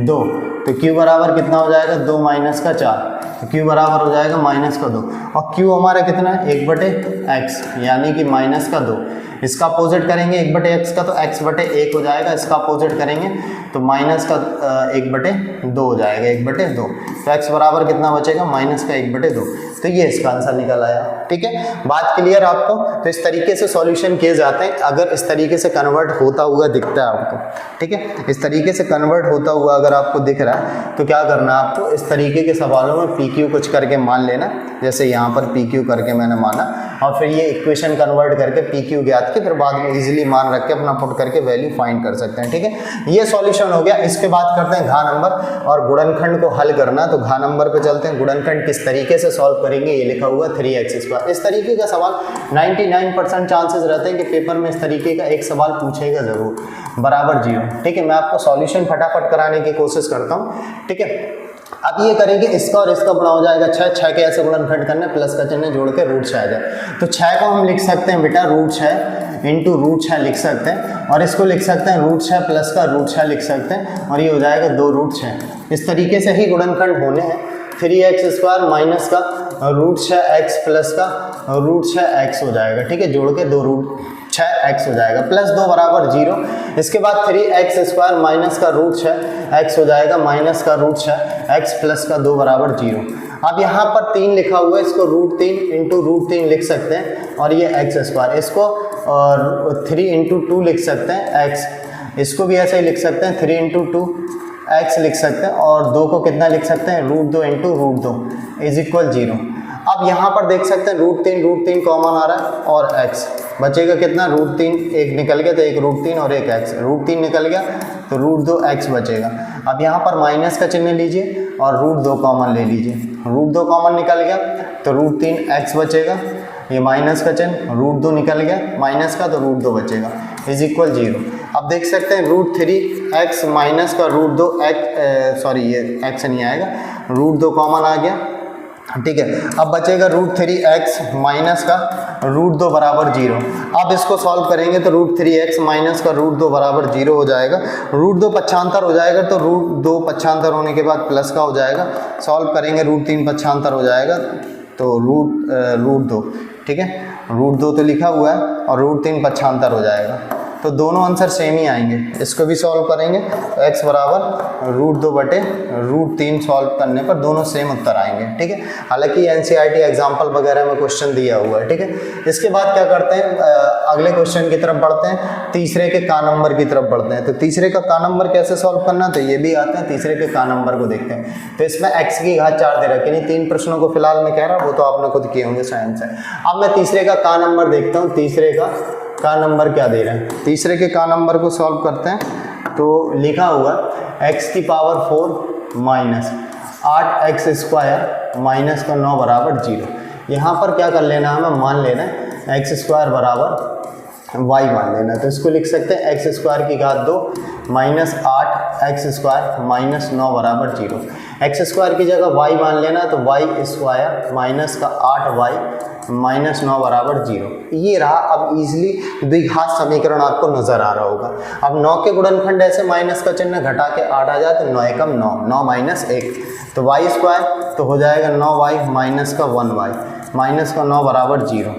2, तो q बराबर कितना हो जाएगा, 2 - 4, तो q बराबर हो जाएगा -2, और q हमारा कितना है, 1/x यानी कि -2, इसका अपोजिट करेंगे 1/x का तो x/1 हो जाएगा, इसका अपोजिट करेंगे तो -1/2 हो जाएगा, 1/2, तो x बराबर कितना बचेगा, -1/2, तो ये इसका आंसर निकल आया, ठीक है। बात क्लियर आपको, तो इस तरीके से सॉल्यूशन किए जाते हैं। अगर इस तरीके से कन्वर्ट होता हुआ दिखता है आपको, ठीक है, इस तरीके से कन्वर्ट होता हुआ अगर आपको दिख रहा है तो क्या करना है आपको, इस तरीके के सवालों में PQ कुछ करके मान लेना, जैसे यहाँ पर PQ करके मैंने माना, और फिर ये इक्वेशन कन्वर्ट करके PQ ज्ञात के, फिर बाद में इजीली मान रख के अपना पुट करके वैल्यू फाइंड कर सकते हैं, ठीक है। ये सॉल्यूशन हो गया। इसके बाद करते हैं घा नंबर, और गुणनखंड को हल करना, तो घा नंबर पे चलते हैं। गुणनखंड किस तरीके से सॉल्व करेंगे, ये लिखा हुआ 3x²। इस तरीके का सवाल 99% चांसेस रहते हैं कि पेपर में इस तरीके का एक सवाल पूछेगा जरूर, बराबर 0, ठीक है। मैं आपको सॉल्यूशन फटाफट कराने की कोशिश करता हूँ, ठीक है। अब ये करेंगे, इसका और इसका गुणा हो जाएगा 6, 6 के ऐसे गुणनखंड करना, प्लस का चिन्ह जोड़ के √6 आ जाए, तो 6 को हम लिख सकते हैं बेटा √6 × √6 लिख सकते हैं, और इसको लिख सकते हैं √6 प्लस का √6 लिख सकते हैं, और ये हो जाएगा 2 √6। इस तरीके से ही गुणनखंड होने हैं। 3x² माइनस का √6x प्लस का √6x हो जाएगा, ठीक है, जोड़ के 2 √6x हो जाएगा, प्लस 2 बराबर 0। इसके बाद 3x² माइनस का √6x हो जाएगा, माइनस का √6x प्लस का 2 बराबर 0। अब यहाँ पर 3 लिखा हुआ है, इसको √3 × √3 लिख सकते हैं, और ये x², इसको 3 × 2 लिख सकते हैं x, इसको भी ऐसे ही लिख सकते हैं, 3 × 2 x लिख सकते हैं, और 2 को कितना लिख सकते हैं, √2 × √2 = 0। अब यहाँ पर देख सकते हैं √3 कॉमन आ रहा है, और x बचेगा कितना, √3 एक निकल गया तो एक √3 और एक x, √3 निकल गया तो √2x बचेगा। अब यहाँ पर माइनस का चिन्ह लीजिए और √2 कॉमन ले लीजिए, √2 कॉमन निकल गया तो √3x बचेगा, ये माइनस का चिन्ह, √2 निकल गया माइनस का तो √2 बचेगा, = 0। अब देख सकते हैं √3x माइनस का √2x, सॉरी ये x नहीं आएगा, √2 कॉमन आ गया, ठीक है। अब बचेगा √3x माइनस का √2 बराबर 0। अब इसको सॉल्व करेंगे तो √3x माइनस का √2 बराबर 0 हो जाएगा, √2 पक्षांतर हो जाएगा, तो √2 पक्षांतर होने के बाद प्लस का हो जाएगा, सॉल्व करेंगे √3 पक्षांतर हो जाएगा, तो √2, ठीक है, √2 तो लिखा हुआ है, और √3 पक्षांतर हो जाएगा, तो दोनों आंसर सेम ही आएंगे। इसको भी सॉल्व करेंगे तो x बराबर √2/√3 सॉल्व करने पर दोनों सेम उत्तर आएंगे, ठीक है। हालांकि NCERT एग्जाम्पल वगैरह में क्वेश्चन दिया हुआ है, ठीक है। इसके बाद क्या करते हैं, अगले क्वेश्चन की तरफ बढ़ते हैं, तीसरे के का नंबर की तरफ बढ़ते हैं। तो तीसरे का नंबर कैसे सॉल्व करना, तो ये भी आते हैं, तीसरे के का नंबर को देखते हैं। तो इसमें x की घात 4 दे रखी, नहीं 3 प्रश्नों को फिलहाल मैं कह रहा हूँ, वो तो आपने खुद किए होंगे साइंस से। अब मैं तीसरे का नंबर देखता हूँ, तीसरे का नंबर क्या दे रहे हैं। तीसरे के का नंबर को सॉल्व करते हैं, तो लिखा हुआ x⁴ माइनस 8x² माइनस का 9 बराबर 0। यहाँ पर क्या कर लेना है, हमें मान लेना है x² बराबर y मान लेना, तो इसको लिख सकते हैं x² की घात 2 माइनस 8x² माइनस 9 बराबर 0। x² की जगह y मान लेना, तो y² माइनस का 8y माइनस 9 बराबर 0। ये रहा। अब इजीली द्विघात समीकरण आपको नजर आ रहा होगा। अब 9 के गुणनखंड ऐसे माइनस का चिन्ह घटा के 8 आ जाए, तो 9 एकम 9, 9 माइनस 1, तो y² तो हो जाएगा 9y माइनस का 1y माइनस का 9 बराबर 0।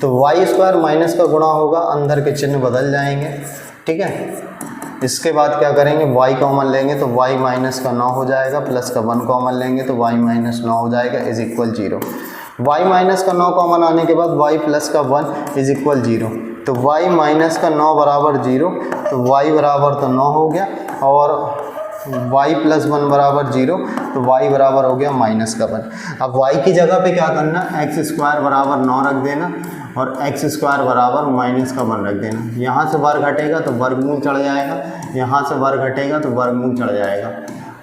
तो वाई स्क्वायर माइनस का गुणा होगा, अंदर के चिन्ह बदल जाएंगे, ठीक है। इसके बाद क्या करेंगे, y कॉमन लेंगे तो y माइनस का 9 हो जाएगा, प्लस का 1 कॉमन लेंगे तो y माइनस 9 हो जाएगा इज इक्वल 0। y माइनस का 9 कॉमन आने के बाद y प्लस का 1 इज इक्वल 0। तो y माइनस का 9 बराबर 0, तो y बराबर तो 9 हो गया, और y प्लस 1 बराबर 0, तो y बराबर हो गया माइनस का 1। अब y की जगह पे क्या करना, एक्स स्क्वायर बराबर 9 रख देना, और एक्स स्क्वायर बराबर माइनस का 1 रख देना। यहाँ से वर्ग घटेगा तो वर्गमूल चढ़ जाएगा, यहाँ से वर्ग घटेगा तो वर्गमूल चढ़ जाएगा।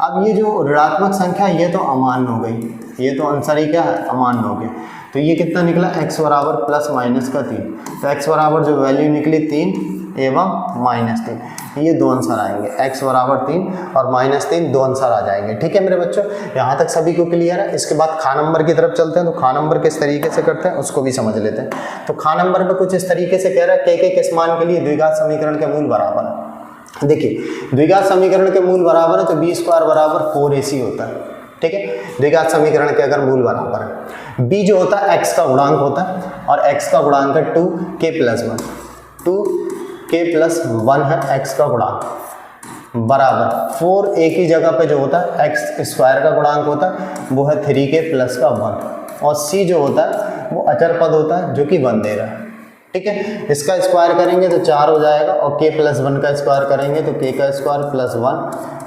अब ये जो ऋणात्मक संख्या ये तो अमान्य हो गई, ये तो आंसर ही क्या है, अमान्य हो गया। तो ये कितना निकला, x बराबर प्लस माइनस का 3। तो x बराबर जो वैल्यू निकली 3 एवं माइनस 3, ये दो आंसर आएंगे, x बराबर 3 और माइनस 3 दो आंसर आ जाएंगे। ठीक है मेरे बच्चों, यहाँ तक सभी को क्लियर है। इसके बाद खा नंबर की तरफ चलते हैं। तो खा नंबर किस तरीके से करते हैं उसको भी समझ लेते हैं। तो खा नंबर में कुछ इस तरीके से कह रहा है के किस मान के लिए द्विघात समीकरण के मूल बराबर है। देखिए द्विघात समीकरण के मूल बराबर है तो बी स्क्वायर बराबर 4ac होता है। ठीक है, द्विघात समीकरण के अगर मूल बराबर है, b जो होता है x का गुणांक होता है, और x का गुणांक है 2k प्लस 1, 2k प्लस 1 है x का गुणांक, बराबर 4a की जगह पे जो होता है x स्क्वायर का गुणांक होता है वो है 3k प्लस का 1, और c जो होता है वो अचर पद होता है जो कि 1 दे रहा है। ठीक है, इसका स्क्वायर करेंगे तो 4 हो जाएगा, और k प्लस 1 का स्क्वायर करेंगे तो k का स्क्वायर प्लस 1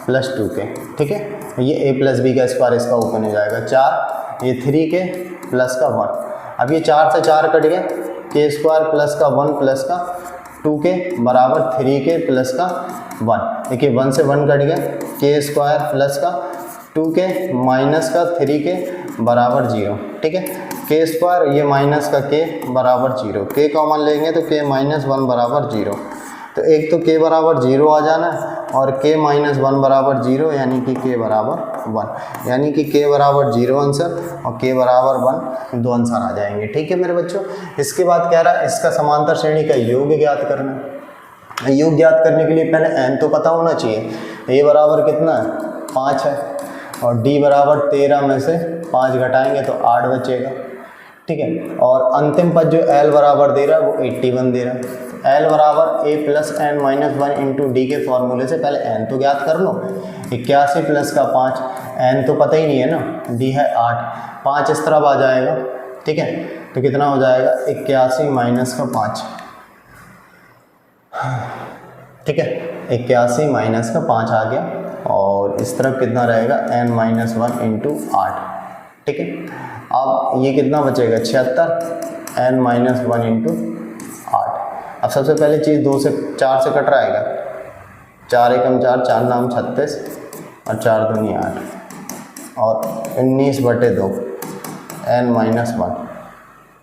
प्लस 2k। ठीक है, ये a प्लस बी का स्क्वायर इसका ओपन हो जाएगा 4, ये 3k प्लस का 1। अब ये 4 से 4 कट गया, k स्क्वायर प्लस का 1 प्लस का 2k बराबर 3k प्लस का 1। देखिए 1 से 1 कट गया, k स्क्वायर प्लस का 2k माइनस का 3k बराबर 0। ठीक है, k स्क्वायर ये माइनस का k बराबर 0, k कॉमन लेंगे तो k माइनस 1 बराबर 0। तो एक तो k बराबर 0 आ जाना है, और k माइनस 1 बराबर 0, यानी कि k बराबर 1, यानी कि k बराबर 0 आंसर और k बराबर 1 दो आंसर आ जाएंगे। ठीक है मेरे बच्चों, इसके बाद कह रहा है इसका समांतर श्रेणी का योग ज्ञात करना है। योग ज्ञात करने के लिए पहले n तो पता होना चाहिए, a बराबर कितना है 5 है, और d बराबर 13 में से 5 घटाएंगे तो 8 बचेगा। ठीक है, और अंतिम पद जो l बराबर दे रहा है वो 81 दे रहा है। l बराबर a plus n minus 1 into d के फॉर्मूले से पहले n तो ज्ञात कर लो, 81 प्लस का 5, n तो पता ही नहीं है ना, d है 8, 5 इस तरफ आ जाएगा। ठीक है, तो कितना हो जाएगा 81 माइनस का 5। ठीक है, 81 माइनस का 5 आ गया, और इस तरफ कितना रहेगा n माइनस 1 इंटू 8। ठीक है, अब ये कितना बचेगा 76 n माइनस 1 इंटू 8। अब सबसे पहले चीज़ 2 से 4 से कट रहा है क्या, 4 एकम 4, 4 नाम 36 और 4 दूनी 8, और 19/2 n माइनस 1।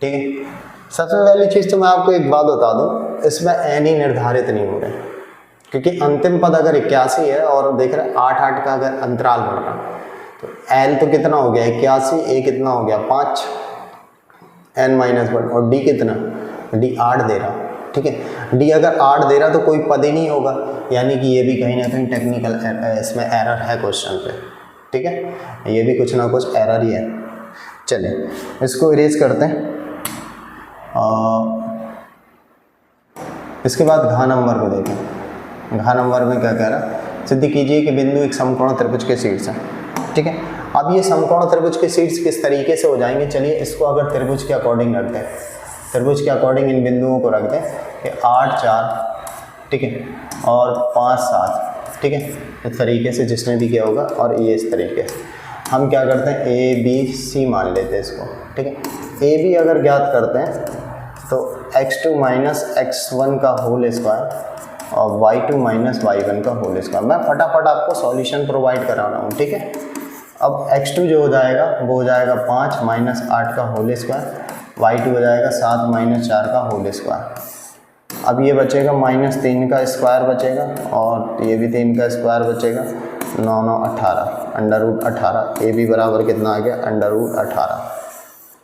ठीक है, सबसे पहली चीज़ तो मैं आपको एक बात बता दूं, इसमें n ही निर्धारित नहीं हो रहे, क्योंकि अंतिम पद अगर 81 है और देख रहे 8-8 का अगर अंतराल बढ़ रहा है, तो l तो कितना हो गया 81, a कितना हो गया 5, n माइनस 1, और d कितना, d 8 दे रहा। ठीक है, d अगर 8 दे रहा तो कोई पद ही नहीं होगा, यानी कि ये भी कहीं ना कहीं टेक्निकल इसमें एरर है क्वेश्चन पे। ठीक है, ये भी कुछ ना कुछ एरर ही है। चलिए इसको इरेज करते हैं। इसके बाद घा नंबर को देखें। घा नंबर में क्या कह रहा है, सिद्ध कीजिए कि बिंदु एक समकोण त्रिभुज के शीर्ष है। ठीक है, अब ये समकोण त्रिभुज के शीर्ष किस तरीके से हो जाएंगे, चलिए इसको अगर त्रिभुज के अकॉर्डिंग रख दें, त्रिभुज के अकॉर्डिंग इन बिंदुओं को रख दें कि 8 4, ठीक है, और 5 7। ठीक है, इस तरीके से जिसने भी किया होगा, और ये इस तरीके से हम क्या करते हैं a b c मान लेते हैं इसको। ठीक है, a b अगर ज्ञात करते हैं तो x2 माइनस x1 का होल स्क्वायर और y2 माइनस y1 का होल स्क्वायर। मैं फटाफट आपको सॉल्यूशन प्रोवाइड करा रहा हूँ। ठीक है, अब x2 जो हो जाएगा वो हो जाएगा 5 माइनस 8 का होल स्क्वायर, y2 हो जाएगा 7 माइनस 4 का होल स्क्वायर। अब ये बचेगा माइनस 3 का स्क्वायर बचेगा, और ये भी 3 का स्क्वायर बचेगा, 9 9 18, अंडर रूट 18। ए बी बराबर कितना आ गया, अंडर रूट 18।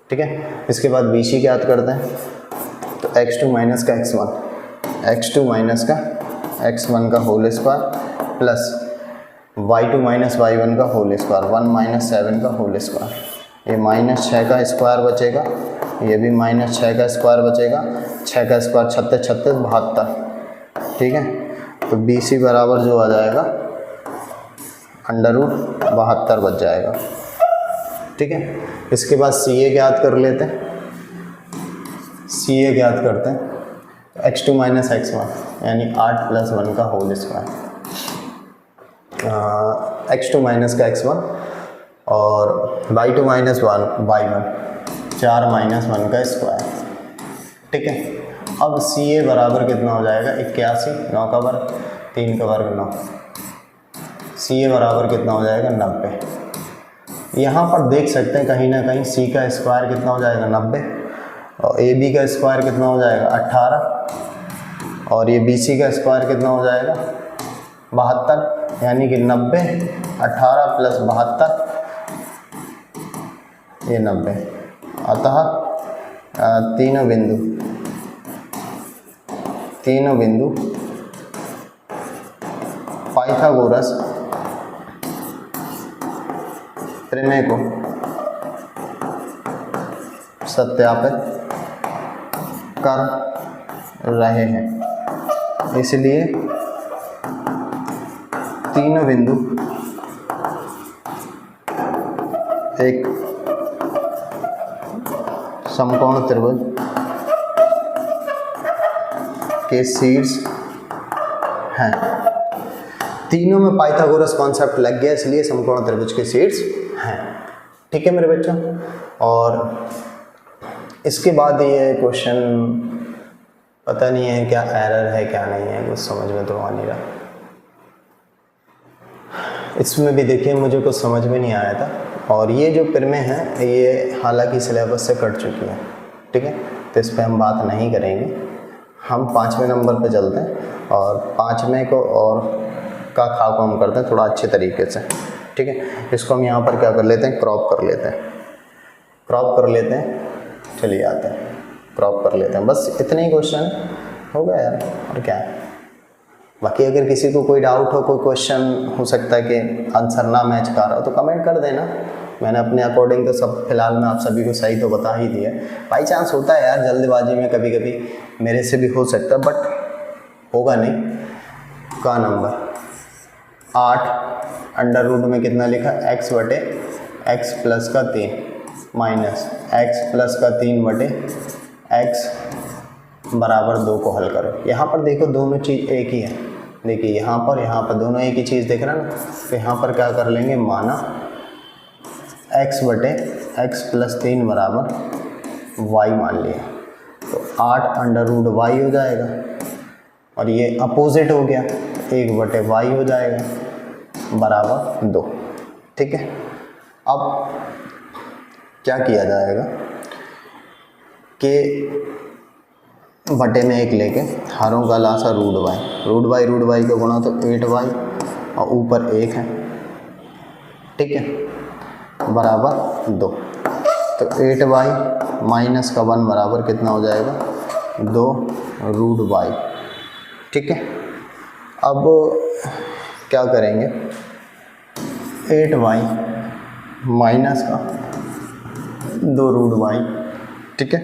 ठीक है, इसके बाद बी सी ज्ञात करते हैं, तो x2 माइनस का x1, x2 माइनस का x1 का whole square plus y2 minus y1 का होल स्क्वायर, 1 माइनस 7 का होल स्क्वायर, ये माइनस 6 का स्क्वायर बचेगा, ये भी माइनस 6 का स्क्वायर बचेगा, 6 का स्क्वायर 36 36 72, ठीक है। तो BC बराबर जो आ जाएगा √72 बच जाएगा, ठीक है। इसके बाद CA ज्ञात कर लेते हैं। CA ज्ञात करते हैं, x2 माइनस x1 यानी 8 + 1 का होल स्क्वायर, x2 माइनस का x1 और y2 माइनस y1 4 माइनस 1 का स्क्वायर, ठीक है। अब CA बराबर कितना हो जाएगा 81, 9 का वर्ग 3 का वर्ग 9, CA बराबर कितना हो जाएगा 90। यहाँ पर देख सकते हैं कहीं ना कहीं C का स्क्वायर कितना हो जाएगा 90 और AB का स्क्वायर कितना हो जाएगा 18 और ये BC का स्क्वायर कितना हो जाएगा 72, यानी कि 90 18 + 72 ये 90। अतः तीनों बिंदु पाइथागोरस प्रमेय को सत्यापित कर रहे हैं, इसलिए तीनों बिंदु एक समकोण त्रिभुज के शीर्ष हैं। तीनों में पाइथागोरस कॉन्सेप्ट लग गया, इसलिए समकोण त्रिभुज के शीर्ष हैं, ठीक है मेरे बच्चों। और इसके बाद ये क्वेश्चन पता नहीं है क्या एरर है क्या नहीं है, कुछ समझ में तो आ नहीं रहा। इसमें भी देखिए मुझे कुछ समझ में नहीं आया था, और ये जो प्रमेय है ये हालांकि सिलेबस से कट चुकी है, ठीक है। तो इस पर हम बात नहीं करेंगे, हम 5वें नंबर पे चलते हैं और 5वें को और का खा को हम करते हैं थोड़ा अच्छे तरीके से, ठीक है। इसको हम यहाँ पर क्या कर लेते हैं, क्रॉप कर लेते हैं, चलिए आते हैं क्रॉप कर लेते हैं। बस इतने ही क्वेश्चन हो गया यार, और क्या है। बाकी अगर किसी को कोई डाउट हो, कोई क्वेश्चन हो सकता है कि आंसर ना मैच कर रहा हो तो कमेंट कर देना। मैंने अपने अकॉर्डिंग तो सब फिलहाल में आप सभी को सही तो बता ही दिया। बाई चांस होता है यार जल्दबाजी में कभी कभी मेरे से भी हो सकता है, बट होगा नहीं। का नंबर 8 अंडर रूट में कितना लिखा x बटे x प्लस का 3 माइनस x प्लस का 3 बटे x बराबर 2 को हल करो। यहाँ पर देखो दोनों चीज़ एक ही है, देखिए यहाँ पर दोनों एक ही चीज़ देख रहे हैं ना। तो यहाँ पर क्या कर लेंगे, माना x बटे x प्लस 3 बराबर y मान लिया, तो 8 अंडर रूट y हो जाएगा, और ये अपोजिट हो गया 1 बटे y हो जाएगा बराबर 2, ठीक है। अब क्या किया जाएगा कि बटे में 1 लेके हरों का लासा रूट वाई को गुणा तो 8y और ऊपर 1 है, ठीक है, बराबर 2। तो 8y माइनस का 1 बराबर कितना हो जाएगा 2 रूट y, ठीक है। अब क्या करेंगे, 8y माइनस का 2 रूट y, ठीक है,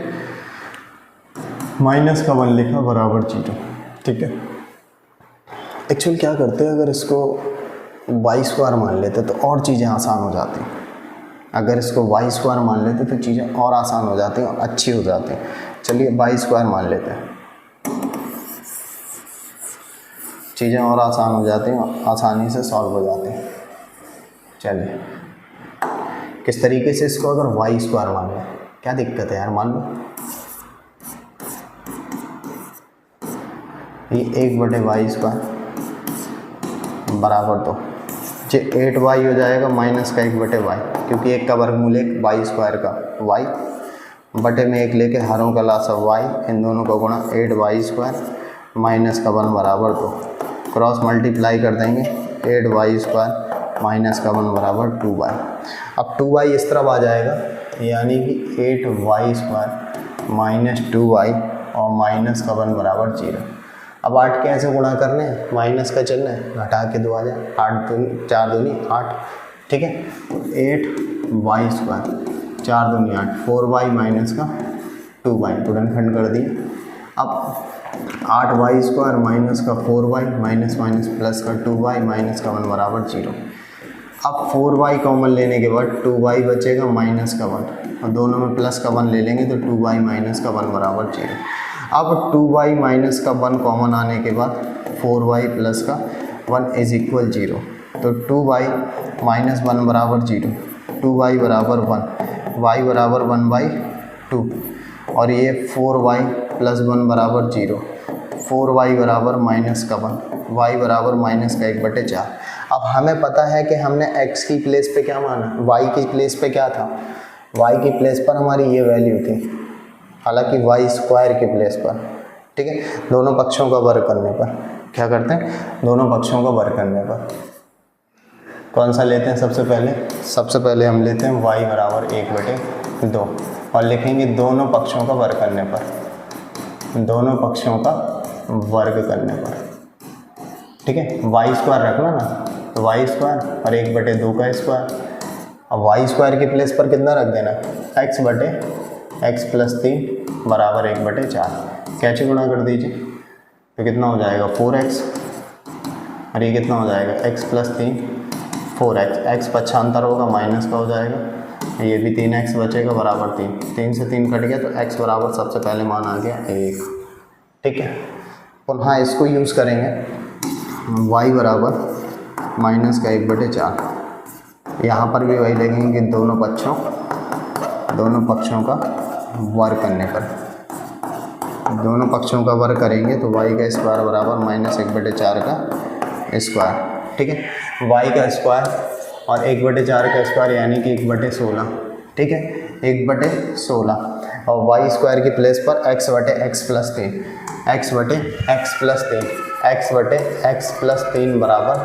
माइनस का 1 लिखा बराबर 0, ठीक है। एक्चुअल क्या करते हैं, अगर इसको वाई स्क्वायर मान लेते तो और चीज़ें आसान हो जाती हैं। अगर इसको वाई स्क्वायर मान लेते तो चीज़ें और आसान हो जाती हैं और अच्छी हो जाती हैं। चलिए वाई स्क्वायर मान लेते हैं, चीज़ें और आसान हो जाती हैं, आसानी से सॉल्व हो जाती हैं। चलिए किस तरीके से इसको अगर वाई स्क्वायर मान लें, क्या दिक्कत है यार, मान लो ये 1 बटे वाई स्क्वायर बराबर 2, ये 8y हो जाएगा माइनस का 1 बटे वाई, क्योंकि 1 का वर्गमूल 1 वाई स्क्वायर का y बटे में 1 लेके हरों का लासा y, इन दोनों का गुणा 8y स्क्वायर माइनस का 1 बराबर 2, क्रॉस मल्टीप्लाई कर देंगे 8y स्क्वायर माइनस का 1 बराबर 2y। अब 2y इस तरफ आ जाएगा, यानी कि 8y स्क्वायर माइनस 2y और माइनस का 1 बराबर 0। अब 8 के ऐसे गुणा करने हैं, माइनस का चलना है, घटा के 2 आ जाए, 8 दूनी 4 दूनी 8, ठीक है। 8y स्क्वायर 4 दूनी 8, 4y माइनस का 2y, गुणनखंड कर दिया। अब 8y² माइनस का 4y माइनस माइनस प्लस का 2y माइनस का 1 बराबर 0। अब 4y कॉमन लेने के बाद 2y बचेगा माइनस का 1 और दोनों में प्लस का 1 ले लेंगे तो 2y माइनस का 1 बराबर 0। अब 2y माइनस का 1 कॉमन आने के बाद 4y प्लस का 1 इज इक्वल 0, तो 2y माइनस 1 बराबर 0, 2y बराबर 1, y बराबर 1/2 और ये 4y प्लस 1 बराबर 0, 4y बराबर माइनस का 1, y बराबर माइनस का 1/4। अब हमें पता है कि हमने x की प्लेस पे क्या माना, y की प्लेस पे क्या था, y की प्लेस पर हमारी ये वैल्यू थी, हालांकि y² की प्लेस पर, ठीक है। दोनों पक्षों का वर्ग करने पर क्या करते हैं, दोनों पक्षों का वर्ग करने पर कौन सा लेते हैं सबसे पहले हम लेते हैं y बराबर 1/2 और लिखेंगे दोनों पक्षों का वर्ग करने पर, दोनों पक्षों का वर्ग करने पर, ठीक है। y² रखना ना, तो y² और 1/2 का स्क्वायर। अब y² की प्लेस पर कितना रख देना, x प्लस 3 बराबर 1/4। कैसे गुणा कर दीजिए तो कितना हो जाएगा 4x और ये कितना हो जाएगा x प्लस 3 4x, x पक्षांतर होगा माइनस का हो जाएगा, ये भी 3x बचेगा बराबर 3 से 3 कट गया तो x बराबर सबसे पहले मान आ गया 1, ठीक है। पुनः इसको यूज़ करेंगे, y बराबर माइनस का 1/4, यहाँ पर भी वही लगेंगे कि दोनों पक्षों का वर्ग करने पर, दोनों पक्षों का वर्ग करेंगे तो y का स्क्वायर बराबर माइनस 1/4 का स्क्वायर, ठीक है। y का स्क्वायर और 1/4 का स्क्वायर यानी कि 1/16, ठीक है, 1/16 और y² की प्लेस पर x/x प्लस 3, x प्लस 3 बराबर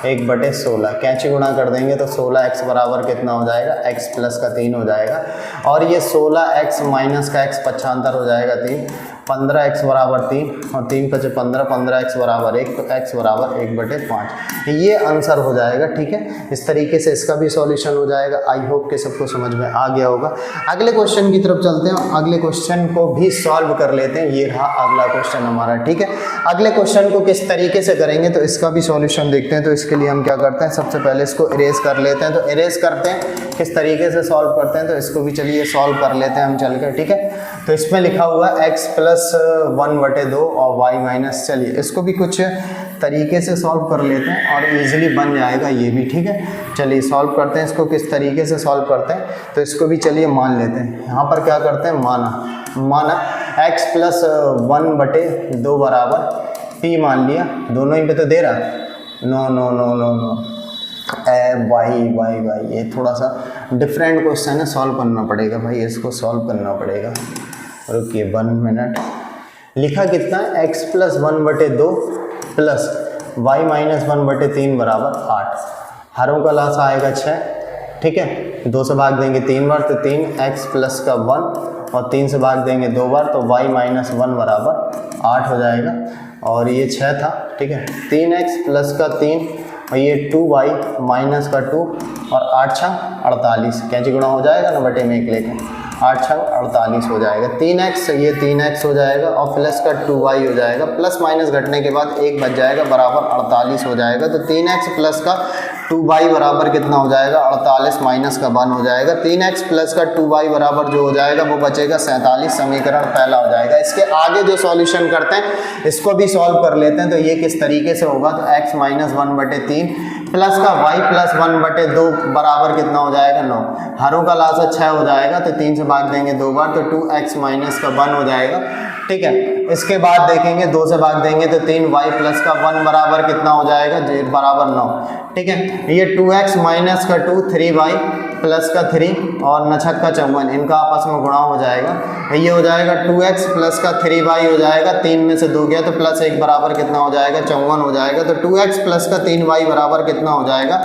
1/16। कैंची गुणा कर देंगे तो 16x बराबर कितना हो जाएगा, x प्लस का 3 हो जाएगा और ये 16x माइनस का x पक्षांतर हो जाएगा 3, 15x बराबर 3 और 3 × 15, 15x बराबर 1, तो x बराबर 1/5। ये आंसर हो जाएगा, ठीक है। इस तरीके से इसका भी सॉल्यूशन हो जाएगा। आई होप कि सबको समझ में आ गया होगा। अगले क्वेश्चन की तरफ चलते हैं, अगले क्वेश्चन को भी सॉल्व कर लेते हैं। ये रहा अगला क्वेश्चन हमारा, ठीक है। अगले क्वेश्चन को किस तरीके से करेंगे तो इसका भी सॉल्यूशन देखते हैं। तो इसके लिए हम क्या करते हैं, सबसे पहले इसको इरेज कर लेते हैं। तो इरेज करते हैं, किस तरीके से सॉल्व करते हैं तो इसको भी चलिए सॉल्व कर लेते हैं हम चल कर, ठीक है। तो इसमें लिखा हुआ है x प्लस 1/2 और y माइनस, चलिए इसको भी कुछ तरीके से सॉल्व कर लेते हैं और इजीली बन जाएगा ये भी, ठीक है। चलिए सॉल्व करते हैं इसको, किस तरीके से सॉल्व करते हैं तो इसको भी चलिए मान लेते हैं। यहाँ पर क्या करते हैं, माना x प्लस 1/2 बराबर p मान लिया, दोनों ही पे तो दे रहा है, नो भाई ये थोड़ा सा डिफरेंट क्वेश्चन है, सॉल्व करना पड़ेगा भाई, इसको सॉल्व करना पड़ेगा। रुकिए 1 मिनट। लिखा कितना है, x plus 1/2 plus y minus 1/3 बराबर 8। हरों का लासा आएगा 6, ठीक है। 2 से भाग देंगे 3 बार तो 3x प्लस का 1 और 3 से भाग देंगे 2 बार तो y माइनस 1 बराबर 8 हो जाएगा और ये 6 था, ठीक है। 3x प्लस का 3 और ये 2y माइनस का 2 और 8 × 48, कैसे गुणा हो जाएगा ना, बटे में 1 लेके 8 × 48 हो जाएगा। 3x, ये 3x हो जाएगा और प्लस का 2y हो जाएगा, प्लस माइनस घटने के बाद 1 बच जाएगा बराबर 48 हो जाएगा। तो 3x प्लस का 2y बराबर कितना हो जाएगा, 48 माइनस का 1 हो जाएगा। 3x प्लस का 2y बराबर जो हो जाएगा वो बचेगा 47, समीकरण पहला हो जाएगा। इसके आगे जो सॉल्यूशन करते हैं इसको भी सॉल्व कर लेते हैं। तो ये किस तरीके से होगा, तो x माइनस 1/3 प्लस का y प्लस 1/2 बराबर कितना हो जाएगा 9। हरों का लासा 6 हो जाएगा तो 3 से भाग देंगे 2 बार तो 2x माइनस का 1 हो जाएगा, ठीक है। इसके बाद देखेंगे 2 से भाग देंगे तो 3y प्लस का 1 बराबर कितना हो जाएगा, बराबर 9, ठीक है। ये 2x माइनस का 2, 3y प्लस का 3 और 9 × 54, इनका आपस में गुणा हो जाएगा। ये हो जाएगा 2x प्लस का 3y हो जाएगा, 3 में से 2 गया तो प्लस 1 बराबर कितना हो जाएगा, 54 हो जाएगा। तो 2x प्लस का 3y बराबर कितना हो जाएगा,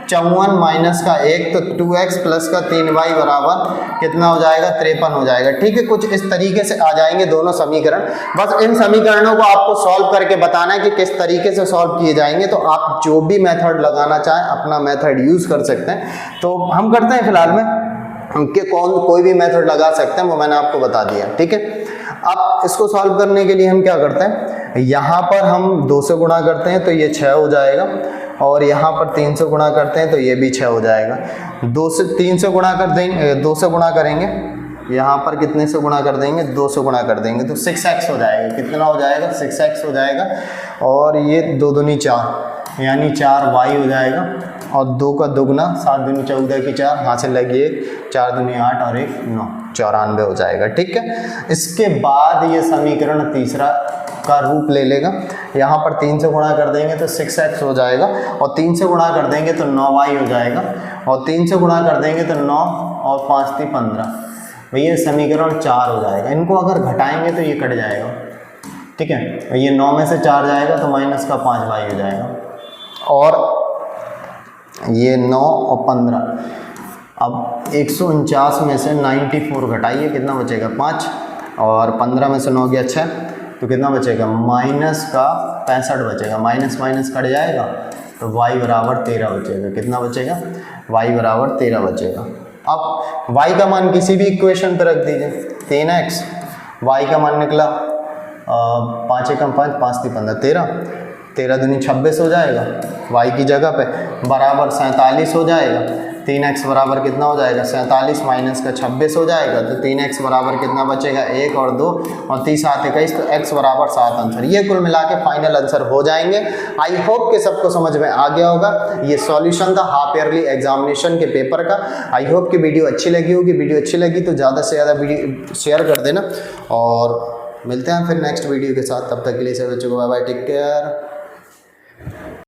54 माइनस का 1, तो 2x प्लस का 3y बराबर कितना हो जाएगा, 53 हो जाएगा, ठीक है। कुछ इस तरीके से आ जाएंगे दोनों समीकरण। बस इन समीकरणों को आपको सॉल्व करके बताना है कि किस तरीके से सॉल्व किए जाएंगे। तो आप जो भी मेथड लगाना चाहें अपना मेथड यूज कर सकते हैं। तो हम करते हैं फिलहाल में उनके कोई भी मेथड लगा सकते हैं, वो मैंने आपको बता दिया। ठीक है, अब इसको सॉल्व करने के लिए हम क्या करते हैं, यहाँ पर हम 2 से गुणा करते हैं तो ये 6 हो जाएगा, और यहाँ पर 3 से गुणा करते हैं तो ये भी 6 हो जाएगा। 2 से 3 से गुणा कर देंगे, 2 से गुणा करेंगे, यहाँ पर कितने से गुणा कर देंगे, 2 से गुणा कर देंगे तो 6x हो जाएगा। कितना हो जाएगा, 6x हो जाएगा। और ये 2 दूनी 4 यानी 4y हो जाएगा, और 2 का दुगना 7 दूनी 14 की 4, हाथ से लगी 1, 4 दूनी 8 और 1 9, 94 हो जाएगा। ठीक है, इसके बाद ये समीकरण तीसरा का रूप ले लेगा। यहाँ पर 3 से गुणा कर देंगे तो 6x हो जाएगा, और 3 से गुणा कर देंगे तो 9y हो जाएगा, और 3 से गुणा कर देंगे तो 9 और 5 3 15, भैया समीकरण 4 हो जाएगा। इनको अगर घटाएंगे तो ये कट जाएगा। ठीक है, ये 9 में से 4 जाएगा तो माइनस का 5y हो जाएगा, और ये 9 और 15। अब 149 में से 94 घटाइए, कितना बचेगा 5, और 15 में से 9 गया 6, तो कितना बचेगा माइनस का 65 बचेगा। माइनस माइनस कट जाएगा तो y बराबर 13 बचेगा। कितना बचेगा, y बराबर 13 बचेगा। अब y का मान किसी भी इक्वेशन पर रख दीजिए, 3x, y का मान निकला 5 एकम 5, 5 3 15, 13 दूनी 26 हो जाएगा, y की जगह पे बराबर 47 हो जाएगा। 3x बराबर कितना हो जाएगा, 47 माइनस का 26 हो जाएगा, तो 3x बराबर कितना बचेगा, 1 और 2 और 30 7 21, तो x बराबर 7 आंसर। ये कुल मिला के फाइनल आंसर हो जाएंगे। आई होप कि सबको समझ में आ गया होगा। ये सॉल्यूशन था हाफ ईयरली एग्जामिनेशन के पेपर का। आई होप कि वीडियो अच्छी लगी होगी। वीडियो अच्छी लगी तो ज़्यादा से ज़्यादा वीडियो शेयर कर देना, और मिलते हैं फिर नेक्स्ट वीडियो के साथ। तब तक के लिए सभी बच्चों को बाय बाय, टेक केयर।